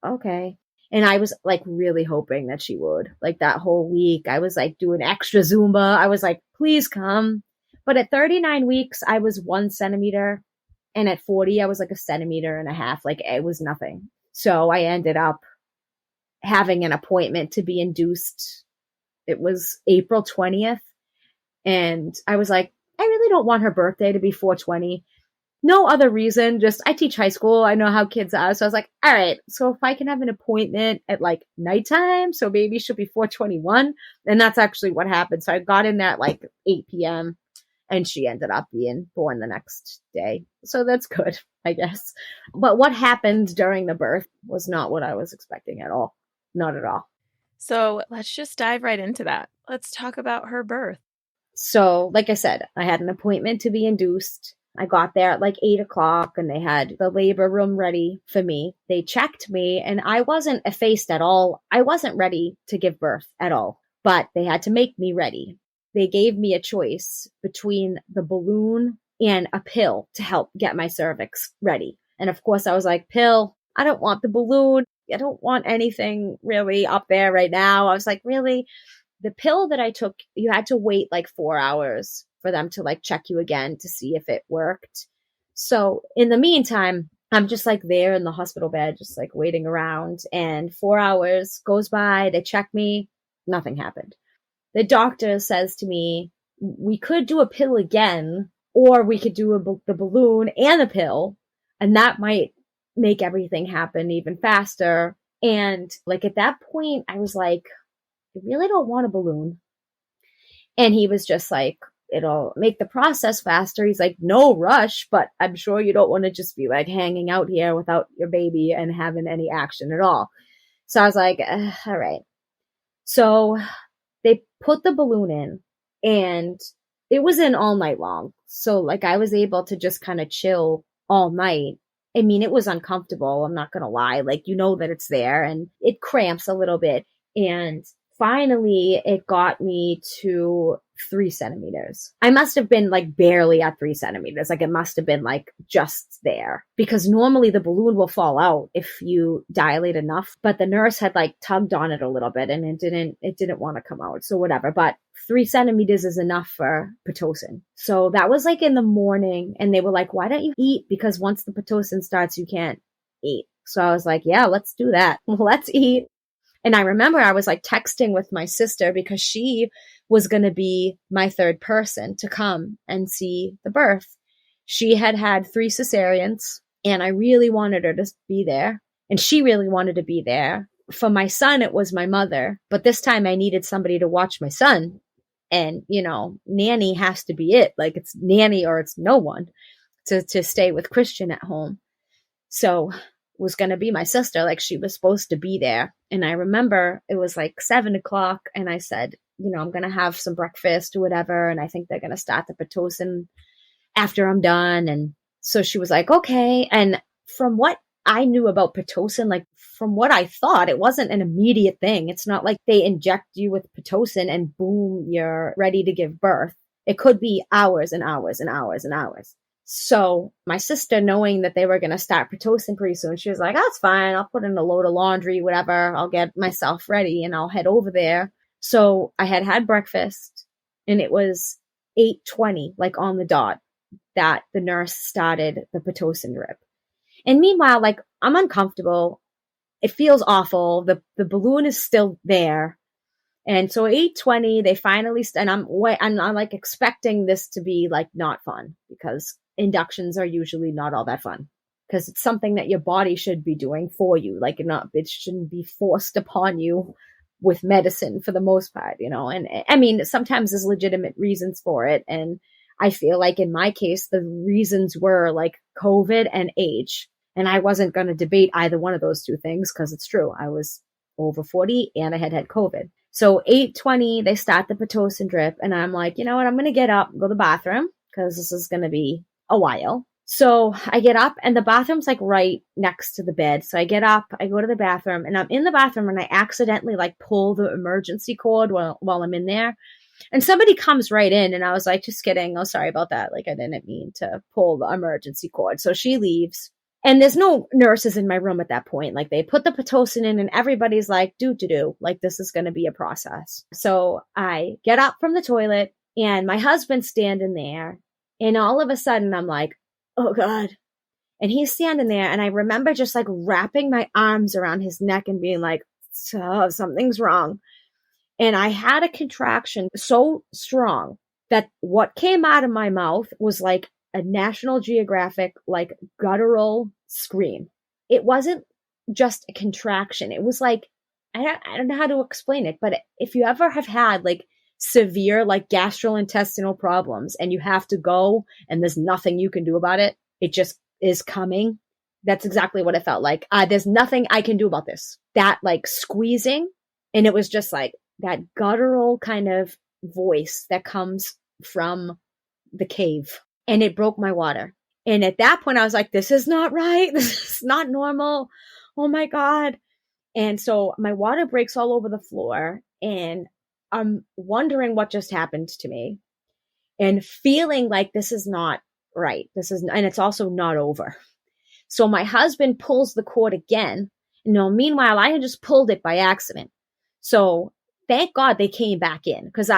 okay. And I was like really hoping that she would. Like, that whole week, I was like doing extra Zumba. I was like, please come. But at 39 weeks, I was 1 centimeter. And at 40, I was like 1.5 centimeters. Like, it was nothing. So I ended up having an appointment to be induced. It was April 20th. And I was like, I really don't want her birthday to be 4/20. No other reason. Just, I teach high school. I know how kids are. So I was like, all right. So if I can have an appointment at like nighttime, so maybe she'll be 4/21. And that's actually what happened. So I got in there at like 8 p.m. And she ended up being born the next day. So that's good, I guess. But what happened during the birth was not what I was expecting at all. Not at all. So let's just dive right into that. Let's talk about her birth. So, like I said, I had an appointment to be induced. I got there at like 8 o'clock and they had the labor room ready for me. They checked me and I wasn't effaced at all. I wasn't ready to give birth at all, but they had to make me ready. They gave me a choice between the balloon and a pill to help get my cervix ready. And of course I was like, pill, I don't want the balloon. I don't want anything really up there right now. I was like, really? The pill that I took, you had to wait like 4 hours for them to like check you again to see if it worked. So in the meantime, I'm just like there in the hospital bed, just like waiting around, and 4 hours goes by. They check me. Nothing happened. The doctor says to me, we could do a pill again, or we could do the balloon and a pill, and that might make everything happen even faster. And like at that point, I was like, I really don't want a balloon. And he was just like, it'll make the process faster. He's like, no rush, but I'm sure you don't want to just be like hanging out here without your baby and having any action at all. So I was like, all right. So they put the balloon in and it was in all night long. So like I was able to just kind of chill all night. I mean, it was uncomfortable. I'm not going to lie. Like, you know that it's there and it cramps a little bit. And finally, it got me to 3 centimeters. I must have been like barely at 3 centimeters. Like it must have been like just there, because normally the balloon will fall out if you dilate enough. But the nurse had like tugged on it a little bit and it didn't want to come out. So whatever. But 3 centimeters is enough for Pitocin. So that was like in the morning, and they were like, why don't you eat? Because once the Pitocin starts, you can't eat. So I was like, yeah, let's do that. Let's eat. And I remember I was like texting with my sister because she was going to be my third person to come and see the birth. She had had 3 cesareans and I really wanted her to be there. And she really wanted to be there. For my son, it was my mother. But this time I needed somebody to watch my son. And, you know, nanny has to be it. Like it's nanny or it's no one to stay with Cristian at home. So was going to be my sister. Like she was supposed to be there. And I remember it was like 7 o'clock and I said, you know, I'm going to have some breakfast or whatever. And I think they're going to start the Pitocin after I'm done. And so she was like, okay. And from what I knew about Pitocin, like from what I thought, it wasn't an immediate thing. It's not like they inject you with Pitocin and boom, you're ready to give birth. It could be hours and hours and hours and hours. So my sister, knowing that they were going to start Pitocin pretty soon, she was like, that's fine. I'll put in a load of laundry, whatever. I'll get myself ready and I'll head over there. So I had breakfast and it was 8:20, like on the dot, that the nurse started the Pitocin drip. And meanwhile, like I'm uncomfortable. It feels awful. The balloon is still there. And so 8:20, they finally, and I'm like expecting this to be like not fun, because inductions are usually not all that fun, because it's something that your body should be doing for you. Like it shouldn't be forced upon you with medicine for the most part, you know. And I mean, sometimes there's legitimate reasons for it. And I feel like in my case, the reasons were like COVID and age. And I wasn't going to debate either one of those two things, because it's true. I was over 40 and I had COVID. So 8:20, they start the Pitocin drip. And I'm like, you know what? I'm going to get up, go to the bathroom, because this is going to be a while. So I get up and the bathroom's like right next to the bed. So I get up, I go to the bathroom, and I'm in the bathroom and I accidentally like pull the emergency cord while I'm in there. And somebody comes right in and I was like, just kidding. Oh, sorry about that. Like I didn't mean to pull the emergency cord. So she leaves. And there's no nurses in my room at that point. Like they put the Pitocin in and everybody's like, do. Like this is going to be a process. So I get up from the toilet and my husband's standing there. And all of a sudden I'm like, oh God. And he's standing there. And I remember just like wrapping my arms around his neck and being like, so something's wrong. And I had a contraction so strong that what came out of my mouth was like a National Geographic, like guttural scream. It wasn't just a contraction. It was like, I don't know how to explain it, but if you ever have had like severe like gastrointestinal problems and you have to go and there's nothing you can do about it. It just is coming. That's exactly what it felt like. There's nothing I can do about this. That like squeezing. And it was just like that guttural kind of voice that comes from the cave. And it broke my water. And at that point I was like, this is not right. This is not normal. Oh my God. And so my water breaks all over the floor and I'm wondering what just happened to me and feeling like this is not right. And it's also not over. So my husband pulls the cord again. Meanwhile, I had just pulled it by accident. So thank God they came back in because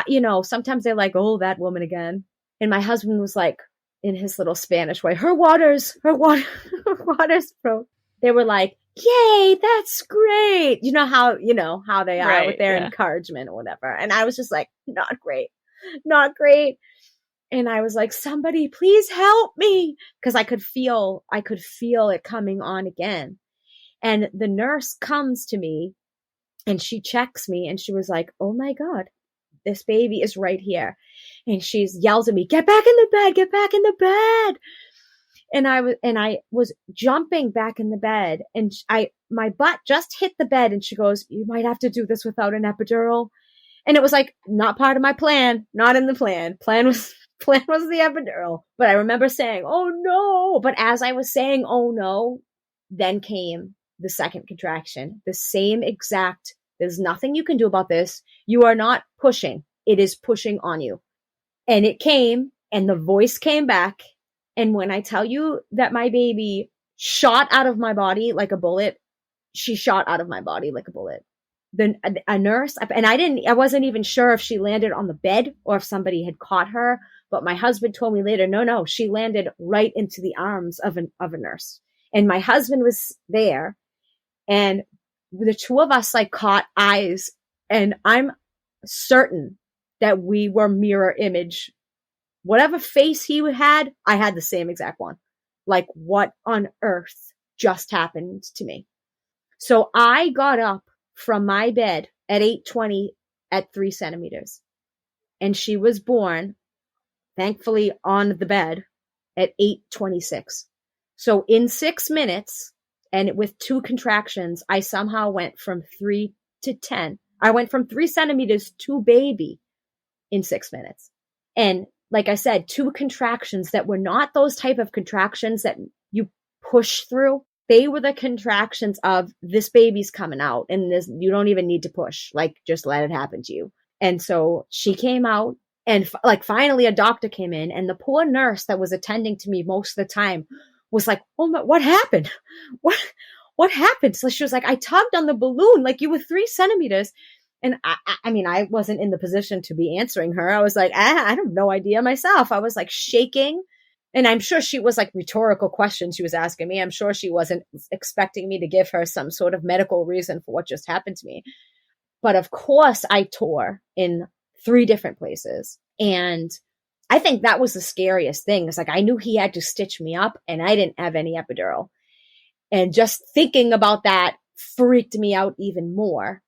sometimes they're like, oh, that woman again. And my husband was like, in his little Spanish way, her water's broke. They were like, yay, that's great. You know how they are Right, with their yeah. encouragement or whatever. And I was just like, not great, not great. And I was like, somebody please help me. Cause I could feel it coming on again. And the nurse comes to me and she checks me and she was like, oh my God, this baby is right here. And she yells at me, get back in the bed, get back in the bed. And I was jumping back in the bed and my butt just hit the bed and she goes, you might have to do this without an epidural. And it was like, not part of my plan, not in the plan. Plan was the epidural. But I remember saying, oh no. But as I was saying, oh no, then came the second contraction, the same exact, there's nothing you can do about this. You are not pushing. It is pushing on you. And it came and the voice came back. And when I tell you that my baby shot out of my body like a bullet, she shot out of my body like a bullet. Then a nurse, and I wasn't even sure if she landed on the bed or if somebody had caught her. But my husband told me later, no, she landed right into the arms of a nurse. And my husband was there and the two of us like caught eyes and I'm certain that we were mirror image. Whatever face he had, I had the same exact one. Like, what on earth just happened to me? So I got up from my bed at 8:20 at 3 centimeters. And she was born, thankfully, on the bed at 8:26. So in 6 minutes, and with 2 contractions, I somehow went from 3 to 10. I went from 3 centimeters to baby in 6 minutes. And like I said, 2 contractions that were not those type of contractions that you push through. They were the contractions of this baby's coming out and you don't even need to push. Like, just let it happen to you. And so she came out and finally a doctor came in and the poor nurse that was attending to me most of the time was like, oh my, what happened? What happened? So she was like, I tugged on the balloon. Like, you were 3 centimeters. And I wasn't in the position to be answering her. I was like, I have no idea myself. I was like shaking. And I'm sure she was like rhetorical questions she was asking me. I'm sure she wasn't expecting me to give her some sort of medical reason for what just happened to me. But of course I tore in 3 different places. And I think that was the scariest thing. It's like, I knew he had to stitch me up and I didn't have any epidural. And just thinking about that freaked me out even more.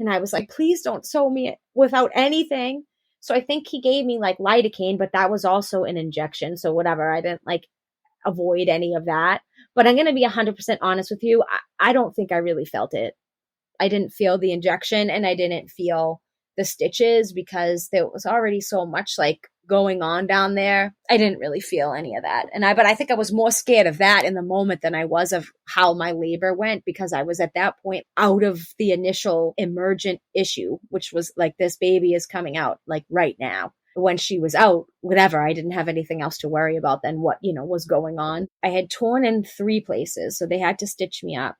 And I was like, please don't sew me without anything. So I think he gave me like lidocaine, but that was also an injection. So whatever, I didn't like avoid any of that. But I'm going to be 100% honest with you. I don't think I really felt it. I didn't feel the injection and I didn't feel the stitches because there was already so much like going on down there. I didn't really feel any of that. But I think I was more scared of that in the moment than I was of how my labor went, because I was at that point out of the initial emergent issue, which was like, this baby is coming out like right now. When she was out, whatever, I didn't have anything else to worry about than what, was going on. I had torn in 3 places, so they had to stitch me up.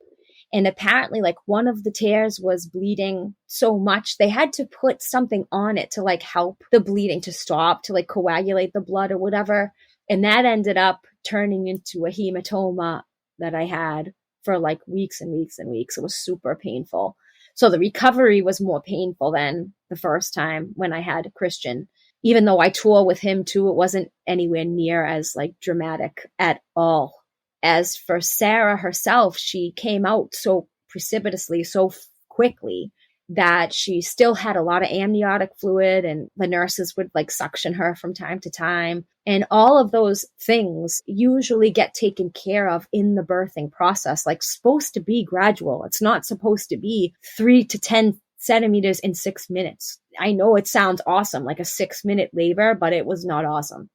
And apparently like one of the tears was bleeding so much, they had to put something on it to like help the bleeding to stop, to like coagulate the blood or whatever. And that ended up turning into a hematoma that I had for like weeks and weeks and weeks. It was super painful. So the recovery was more painful than the first time when I had Cristian. Even though I tore with him too, it wasn't anywhere near as like dramatic at all. As for Sara herself, she came out so precipitously, so quickly that she still had a lot of amniotic fluid, and the nurses would like suction her from time to time. And all of those things usually get taken care of in the birthing process, like supposed to be gradual. It's not supposed to be 3 to 10 centimeters in 6 minutes. I know it sounds awesome, like a 6-minute labor, but it was not awesome.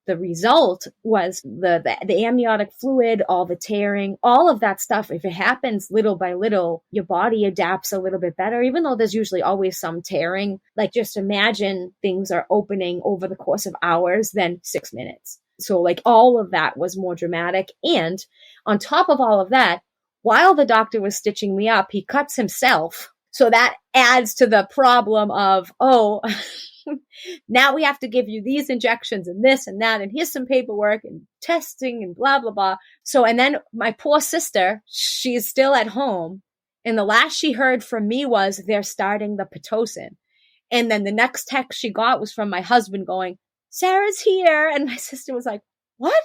The result was the amniotic fluid, all the tearing, all of that stuff. If it happens little by little, your body adapts a little bit better, even though there's usually always some tearing. Like just imagine things are opening over the course of hours than 6 minutes. So like all of that was more dramatic. And on top of all of that, while the doctor was stitching me up, he cuts himself. So that adds to the problem of, oh, now we have to give you these injections and this and that, and here's some paperwork and testing and blah, blah, blah. So, and then my poor sister, she's still at home. And the last she heard from me was they're starting the Pitocin. And then the next text she got was from my husband going, Sarah's here. And my sister was like, what?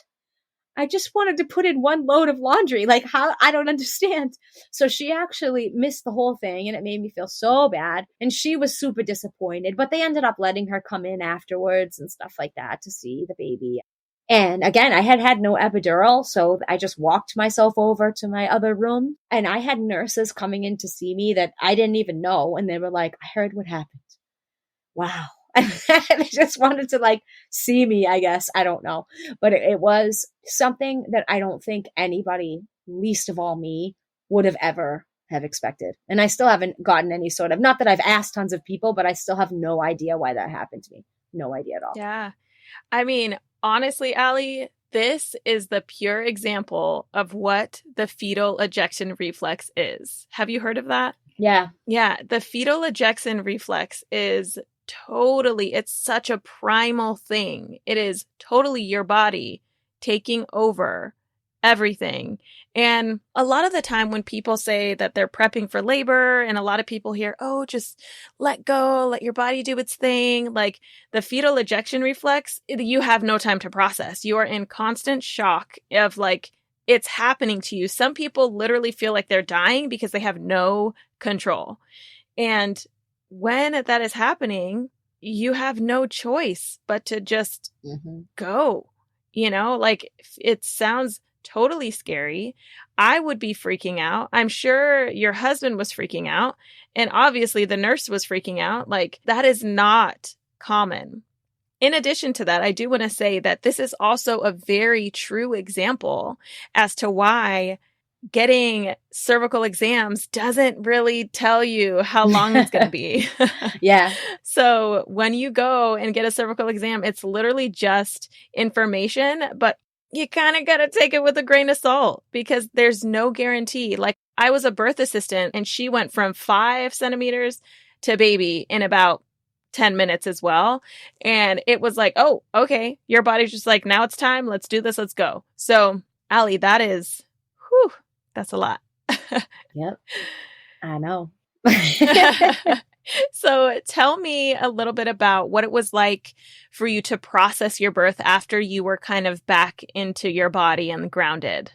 I just wanted to put in one load of laundry. Like how? I don't understand. So she actually missed the whole thing and it made me feel so bad. And she was super disappointed, but they ended up letting her come in afterwards and stuff like that to see the baby. And again, I had no epidural. So I just walked myself over to my other room and I had nurses coming in to see me that I didn't even know. And they were like, I heard what happened. Wow. They just wanted to like see me, I guess. I don't know. But it was something that I don't think anybody, least of all me, would have ever have expected. And I still haven't gotten any sort of, not that I've asked tons of people, but I still have no idea why that happened to me. No idea at all. Yeah. I mean, honestly, Allie, this is the pure example of what the fetal ejection reflex is. Have you heard of that? Yeah. Yeah. The fetal ejection reflex is totally, it's such a primal thing. It is totally your body taking over everything. And a lot of the time when people say that they're prepping for labor, and a lot of people hear, oh, just let go, let your body do its thing. Like the fetal ejection reflex, you have no time to process. You are in constant shock of like, it's happening to you. Some people literally feel like they're dying because they have no control. And when that is happening, you have no choice but to just go, like it sounds totally scary. I would be freaking out. I'm sure your husband was freaking out. And obviously the nurse was freaking out. Like that is not common. In addition to that, I do want to say that this is also a very true example as to why getting cervical exams doesn't really tell you how long it's going to be. Yeah. So when you go and get a cervical exam, it's literally just information, but you kind of got to take it with a grain of salt because there's no guarantee. Like I was a birth assistant and she went from 5 centimeters to baby in about 10 minutes as well. And it was like, oh, okay. Your body's just like, now it's time. Let's do this. Let's go. So Allie, that's a lot. Yep. I know. So tell me a little bit about what it was like for you to process your birth after you were kind of back into your body and grounded.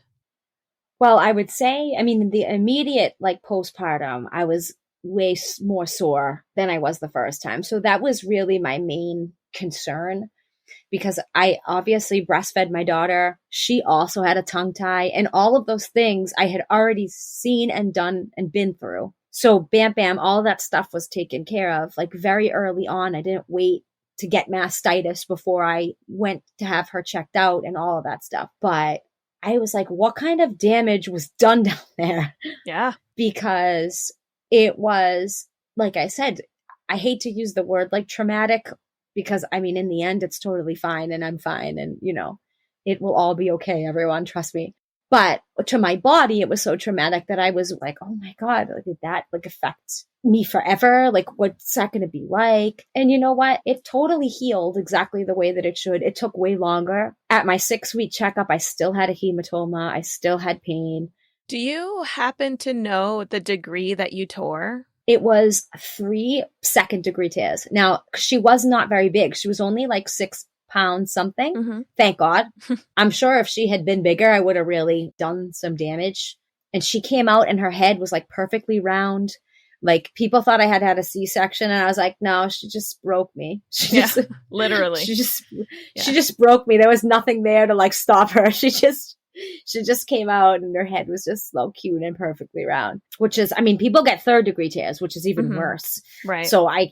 Well, I would say, the immediate like postpartum, I was way more sore than I was the first time. So that was really my main concern because I obviously breastfed my daughter. She also had a tongue tie and all of those things I had already seen and done and been through. So bam, bam, all that stuff was taken care of like very early on. I didn't wait to get mastitis before I went to have her checked out and all of that stuff. But I was like, what kind of damage was done down there? Yeah. Because it was, like I said, I hate to use the word like traumatic because in the end, it's totally fine and I'm fine. And, it will all be okay, everyone. Trust me. But to my body, it was so traumatic that I was like, oh my God, did that affect me forever? Like, what's that going to be like? And you know what? It totally healed exactly the way that it should. It took way longer. At my 6-week checkup, I still had a hematoma. I still had pain. Do you happen to know the degree that you tore? It was 3 second-degree tears. Now, she was not very big. She was only like 6 pounds something. Mm-hmm. Thank God. I'm sure if she had been bigger, I would have really done some damage. And she came out and her head was like perfectly round. Like people thought I had a C-section, and I was like, no, she just broke me. Literally. She just broke me. There was nothing there to like stop her. She just came out, and her head was just so cute and perfectly round, which is, I mean, people get 3rd-degree tears, which is even worse. Right. So I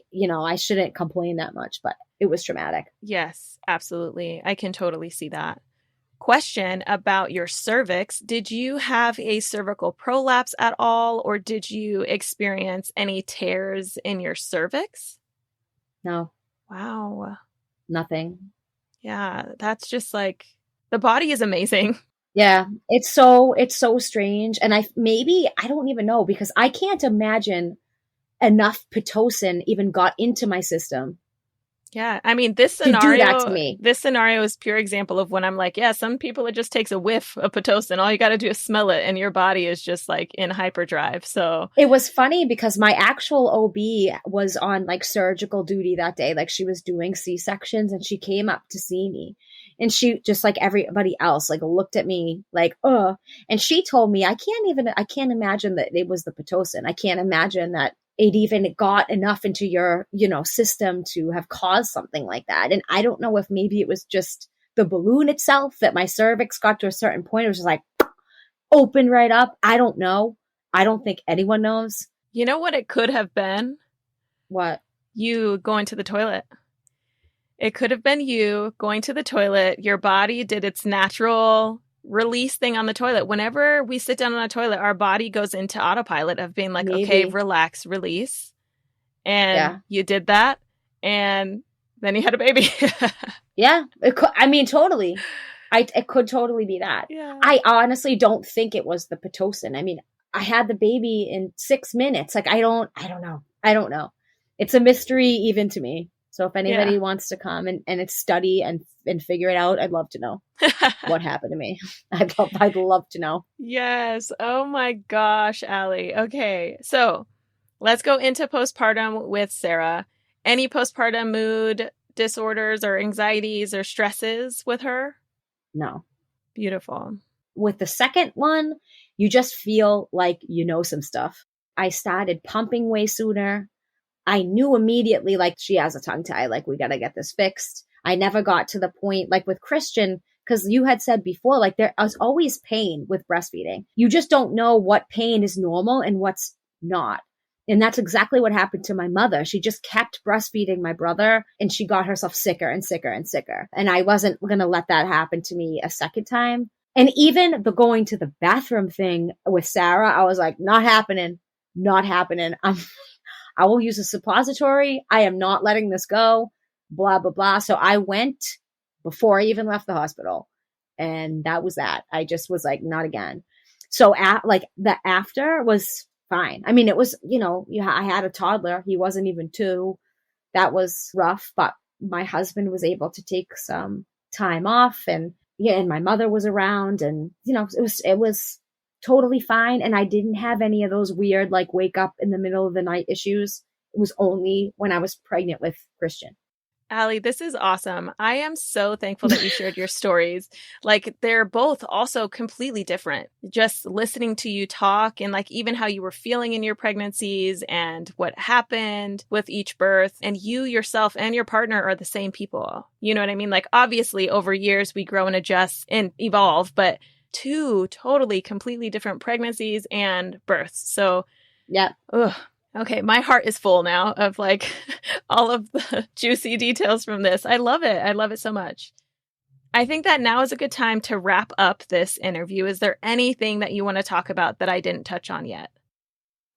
shouldn't complain that much, but it was traumatic. Yes, absolutely. I can totally see that. Question about your cervix. Did you have a cervical prolapse at all, or did you experience any tears in your cervix? No. Wow. Nothing. Yeah, that's just like, the body is amazing. Yeah, it's so strange. And I don't even know, because I can't imagine enough Pitocin even got into my system. Yeah, I mean, this to do that to me. This scenario is pure example of when I'm like, yeah, some people, it just takes a whiff of Pitocin. All you got to do is smell it, and your body is just like in hyperdrive. So it was funny because my actual OB was on like surgical duty that day. Like she was doing C-sections, and she came up to see me, and she, just like everybody else, like looked at me like, and she told me, I can't imagine that it was the Pitocin. I can't imagine that it even got enough into your, system to have caused something like that. And I don't know if maybe it was just the balloon itself, that my cervix got to a certain point. It was just like open right up. I don't know. I don't think anyone knows. You know what it could have been? What? You going to the toilet. It could have been you going to the toilet. Your body did its natural release thing on the toilet. Whenever we sit down on a toilet, our body goes into autopilot of being like, Maybe. Okay, relax, release. And you did that. And then you had a baby. Yeah. Totally. It could totally be that. Yeah. I honestly don't think it was the Pitocin. I mean, I had the baby in 6 minutes. Like, I don't know. It's a mystery even to me. So if anybody wants to come and study and figure it out, I'd love to know what happened to me. I'd love to know. Yes. Oh my gosh, Allie. Okay. So let's go into postpartum with Sara. Any postpartum mood disorders or anxieties or stresses with her? No. Beautiful. With the second one, you just feel like you know some stuff. I started pumping way sooner. I knew immediately, like, she has a tongue tie, like, we got to get this fixed. I never got to the point, like with Cristian, because you had said before, like, there was always pain with breastfeeding. You just don't know what pain is normal and what's not. And that's exactly what happened to my mother. She just kept breastfeeding my brother, and she got herself sicker and sicker and sicker. And I wasn't going to let that happen to me a second time. And even the going to the bathroom thing with Sara, I was like, not happening. I will use a suppository. I am not letting this go, blah, blah, blah. So I went before I even left the hospital. And that was that. I just was like, not again. So the after was fine. I mean, it was, I had a toddler. He wasn't even 2. That was rough, but my husband was able to take some time off, and my mother was around, and, it was totally fine. And I didn't have any of those weird, like, wake up in the middle of the night issues. It was only when I was pregnant with Cristian. Allie, this is awesome. I am so thankful that you shared your stories. Like, they're both also completely different. Just listening to you talk, and like even how you were feeling in your pregnancies and what happened with each birth, and you yourself and your partner are the same people. You know what I mean? Like, obviously over years we grow and adjust and evolve, but 2 totally completely different pregnancies and births. So yeah. Okay, my heart is full now of like all of the juicy details from this. I love it. I love it so much. I think that now is a good time to wrap up this interview. Is there anything that you want to talk about that I didn't touch on yet?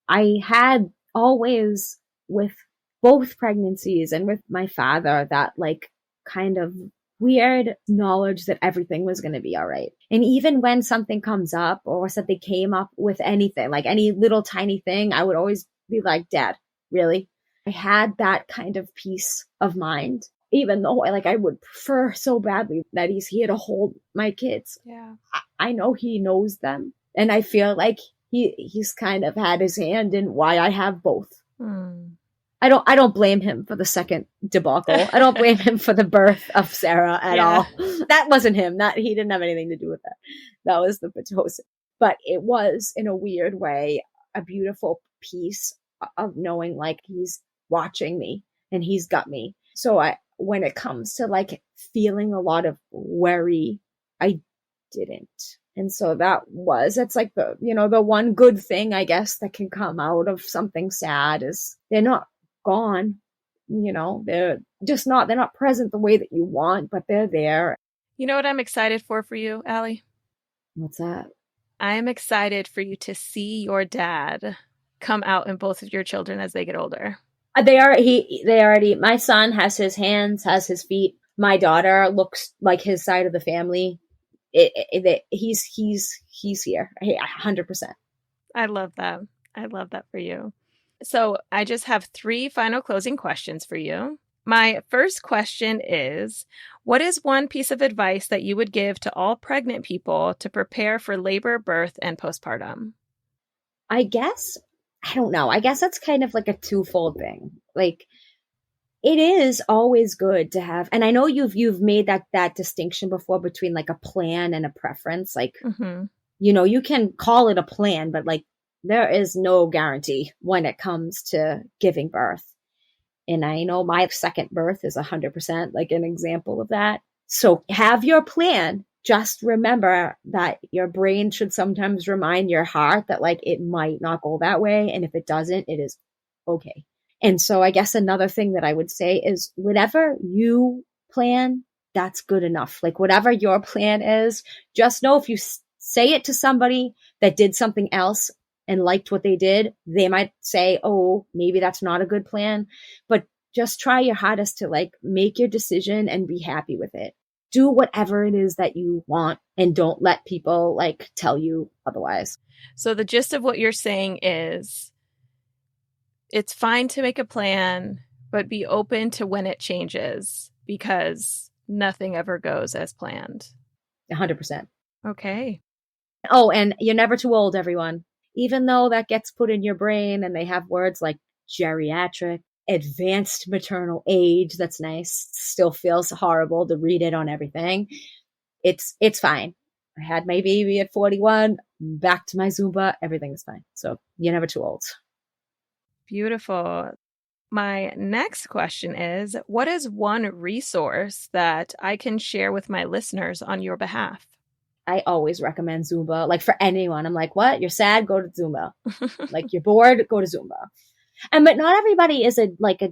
I had always, with both pregnancies and with my father, that like kind of weird knowledge that everything was going to be all right. And even when something comes up or something came up with anything, like any little tiny thing, I would always be like, Dad, really? I had that kind of peace of mind, even though I would prefer so badly that he's here to hold my kids. Yeah. I know he knows them, and I feel like he's kind of had his hand in why I have both. I don't blame him for the second debacle. I don't blame him for the birth of Sara at all. That wasn't him. He didn't have anything to do with that. That was the Pitocin. But it was, in a weird way, a beautiful piece of knowing like he's watching me and he's got me. So when it comes to like feeling a lot of worry, I didn't. And so it's like the one good thing, I guess, that can come out of something sad is they're not gone. They're not present the way that you want, but they're there. You know what I'm excited for you, Allie? What's that? I am excited for you to see your dad come out in both of your children as they get older. They already, my son has his hands, has his feet. My daughter looks like his side of the family. He's here 100%. I love that. I love that for you. So I just have 3 final closing questions for you. My first question is, what is one piece of advice that you would give to all pregnant people to prepare for labor, birth, and postpartum? I don't know. I guess that's kind of like a twofold thing. Like, it is always good to have, and I know you've made that distinction before between like a plan and a preference. Like, you can call it a plan, but like there is no guarantee when it comes to giving birth. And I know my second birth is 100% like an example of that. So have your plan. Just remember that your brain should sometimes remind your heart that like it might not go that way. And if it doesn't, it is okay. And so I guess another thing that I would say is whatever you plan, that's good enough. Like whatever your plan is, just know if you say it to somebody that did something else and liked what they did, they might say, oh, maybe that's not a good plan. But just try your hardest to like make your decision and be happy with it. Do whatever it is that you want and don't let people like tell you otherwise. So the gist of what you're saying is it's fine to make a plan, but be open to when it changes because nothing ever goes as planned. 100%. Okay. Oh, and you're never too old, everyone. Even though that gets put in your brain and they have words like geriatric, advanced maternal age, that's nice. Still feels horrible to read it on everything. It's fine. I had my baby at 41, back to my Zumba, everything is fine. So you're never too old. Beautiful. My next question is, what is one resource that I can share with my listeners on your behalf? I always recommend Zumba. Like for anyone, I'm like, what? You're sad? Go to Zumba. Like you're bored? Go to Zumba. But not everybody is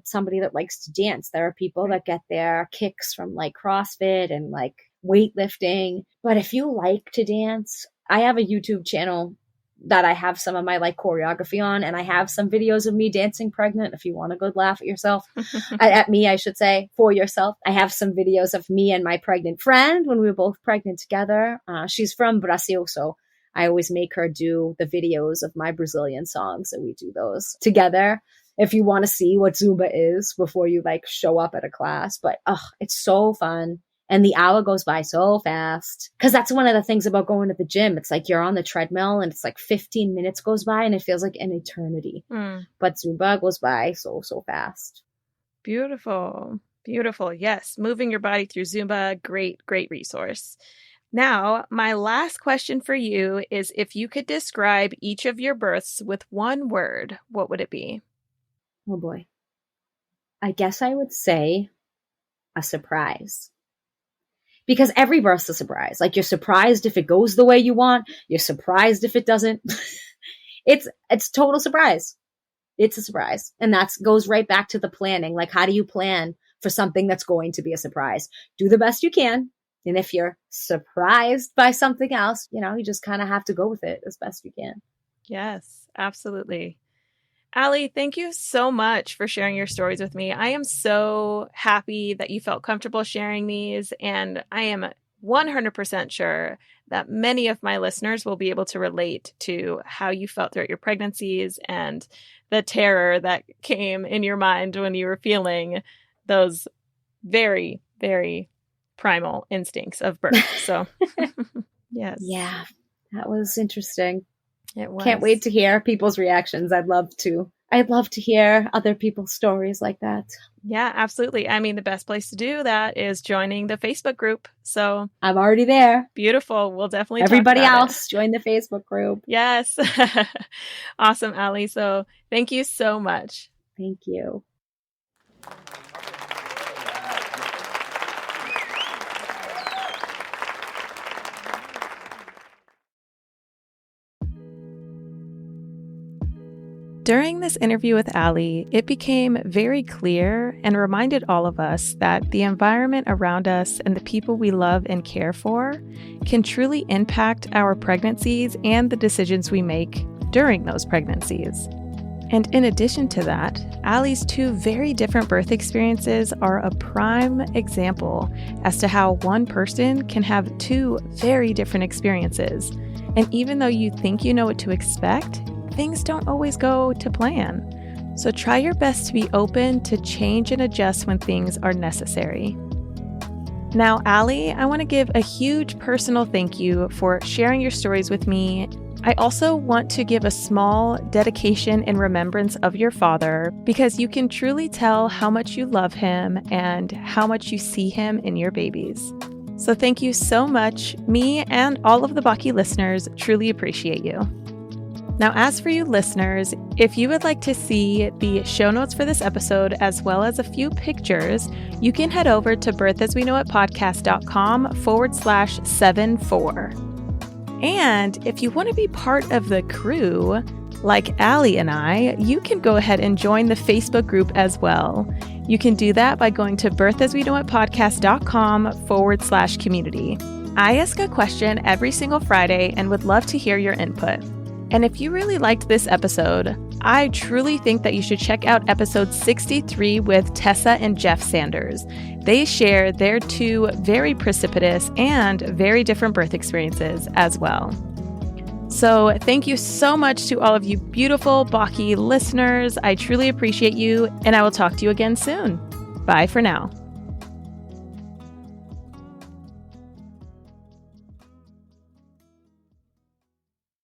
somebody that likes to dance. There are people that get their kicks from like CrossFit and like weightlifting. But if you like to dance, I have a YouTube channel that I have some of my like choreography on, and I have some videos of me dancing pregnant. If you want a good laugh at yourself, at me, I should say, for yourself. I have some videos of me and my pregnant friend when we were both pregnant together. She's from Brazil, so I always make her do the videos of my Brazilian songs, and we do those together. If you want to see what Zumba is before you like show up at a class, but it's so fun. And the hour goes by so fast. Because that's one of the things about going to the gym. It's like you're on the treadmill and it's like 15 minutes goes by and it feels like an eternity. But Zumba goes by so fast. Beautiful. Beautiful. Yes. Moving your body through Zumba. Great, great resource. Now, my last question for you is if you could describe each of your births with one word, what would it be? Oh boy. I guess I would say a surprise. Because every birth's a surprise. Like you're surprised if it goes the way you want. You're surprised if it doesn't. It's total surprise. It's a surprise. And that goes right back to the planning. Like how do you plan for something that's going to be a surprise? Do the best you can. And if you're surprised by something else, you just kind of have to go with it as best you can. Yes, absolutely. Allie, thank you so much for sharing your stories with me. I am so happy that you felt comfortable sharing these, and I am 100% sure that many of my listeners will be able to relate to how you felt throughout your pregnancies and the terror that came in your mind when you were feeling those very, very primal instincts of birth. So, yes. Yeah, that was interesting. It was. Can't wait to hear people's reactions. I'd love to I'd love to hear other people's stories like that. Yeah, absolutely. I mean, the best place to do that is joining the Facebook group. So I'm already there. Beautiful. We'll definitely Everybody talk about else, join the Facebook group. Yes. Awesome, Ali. So thank you so much. Thank you. During this interview with Ali, it became very clear and reminded all of us that the environment around us and the people we love and care for can truly impact our pregnancies and the decisions we make during those pregnancies. And in addition to that, Ali's 2 very different birth experiences are a prime example as to how one person can have 2 very different experiences. And even though you think you know what to expect, things don't always go to plan. So try your best to be open to change and adjust when things are necessary. Now, Ali, I want to give a huge personal thank you for sharing your stories with me. I also want to give a small dedication in remembrance of your father, because you can truly tell how much you love him and how much you see him in your babies. So thank you so much. Me and all of the Baki listeners truly appreciate you. Now, as for you listeners, if you would like to see the show notes for this episode, as well as a few pictures, you can head over to birthasweknowitpodcast.com/74. And if you want to be part of the crew, like Ali and I, you can go ahead and join the Facebook group as well. You can do that by going to birthasweknowitpodcast.com/community. I ask a question every single Friday and would love to hear your input. And if you really liked this episode, I truly think that you should check out episode 63 with Tessa and Jeff Sanders. They share their 2 very precipitous and very different birth experiences as well. So thank you so much to all of you beautiful Baki listeners. I truly appreciate you, and I will talk to you again soon. Bye for now.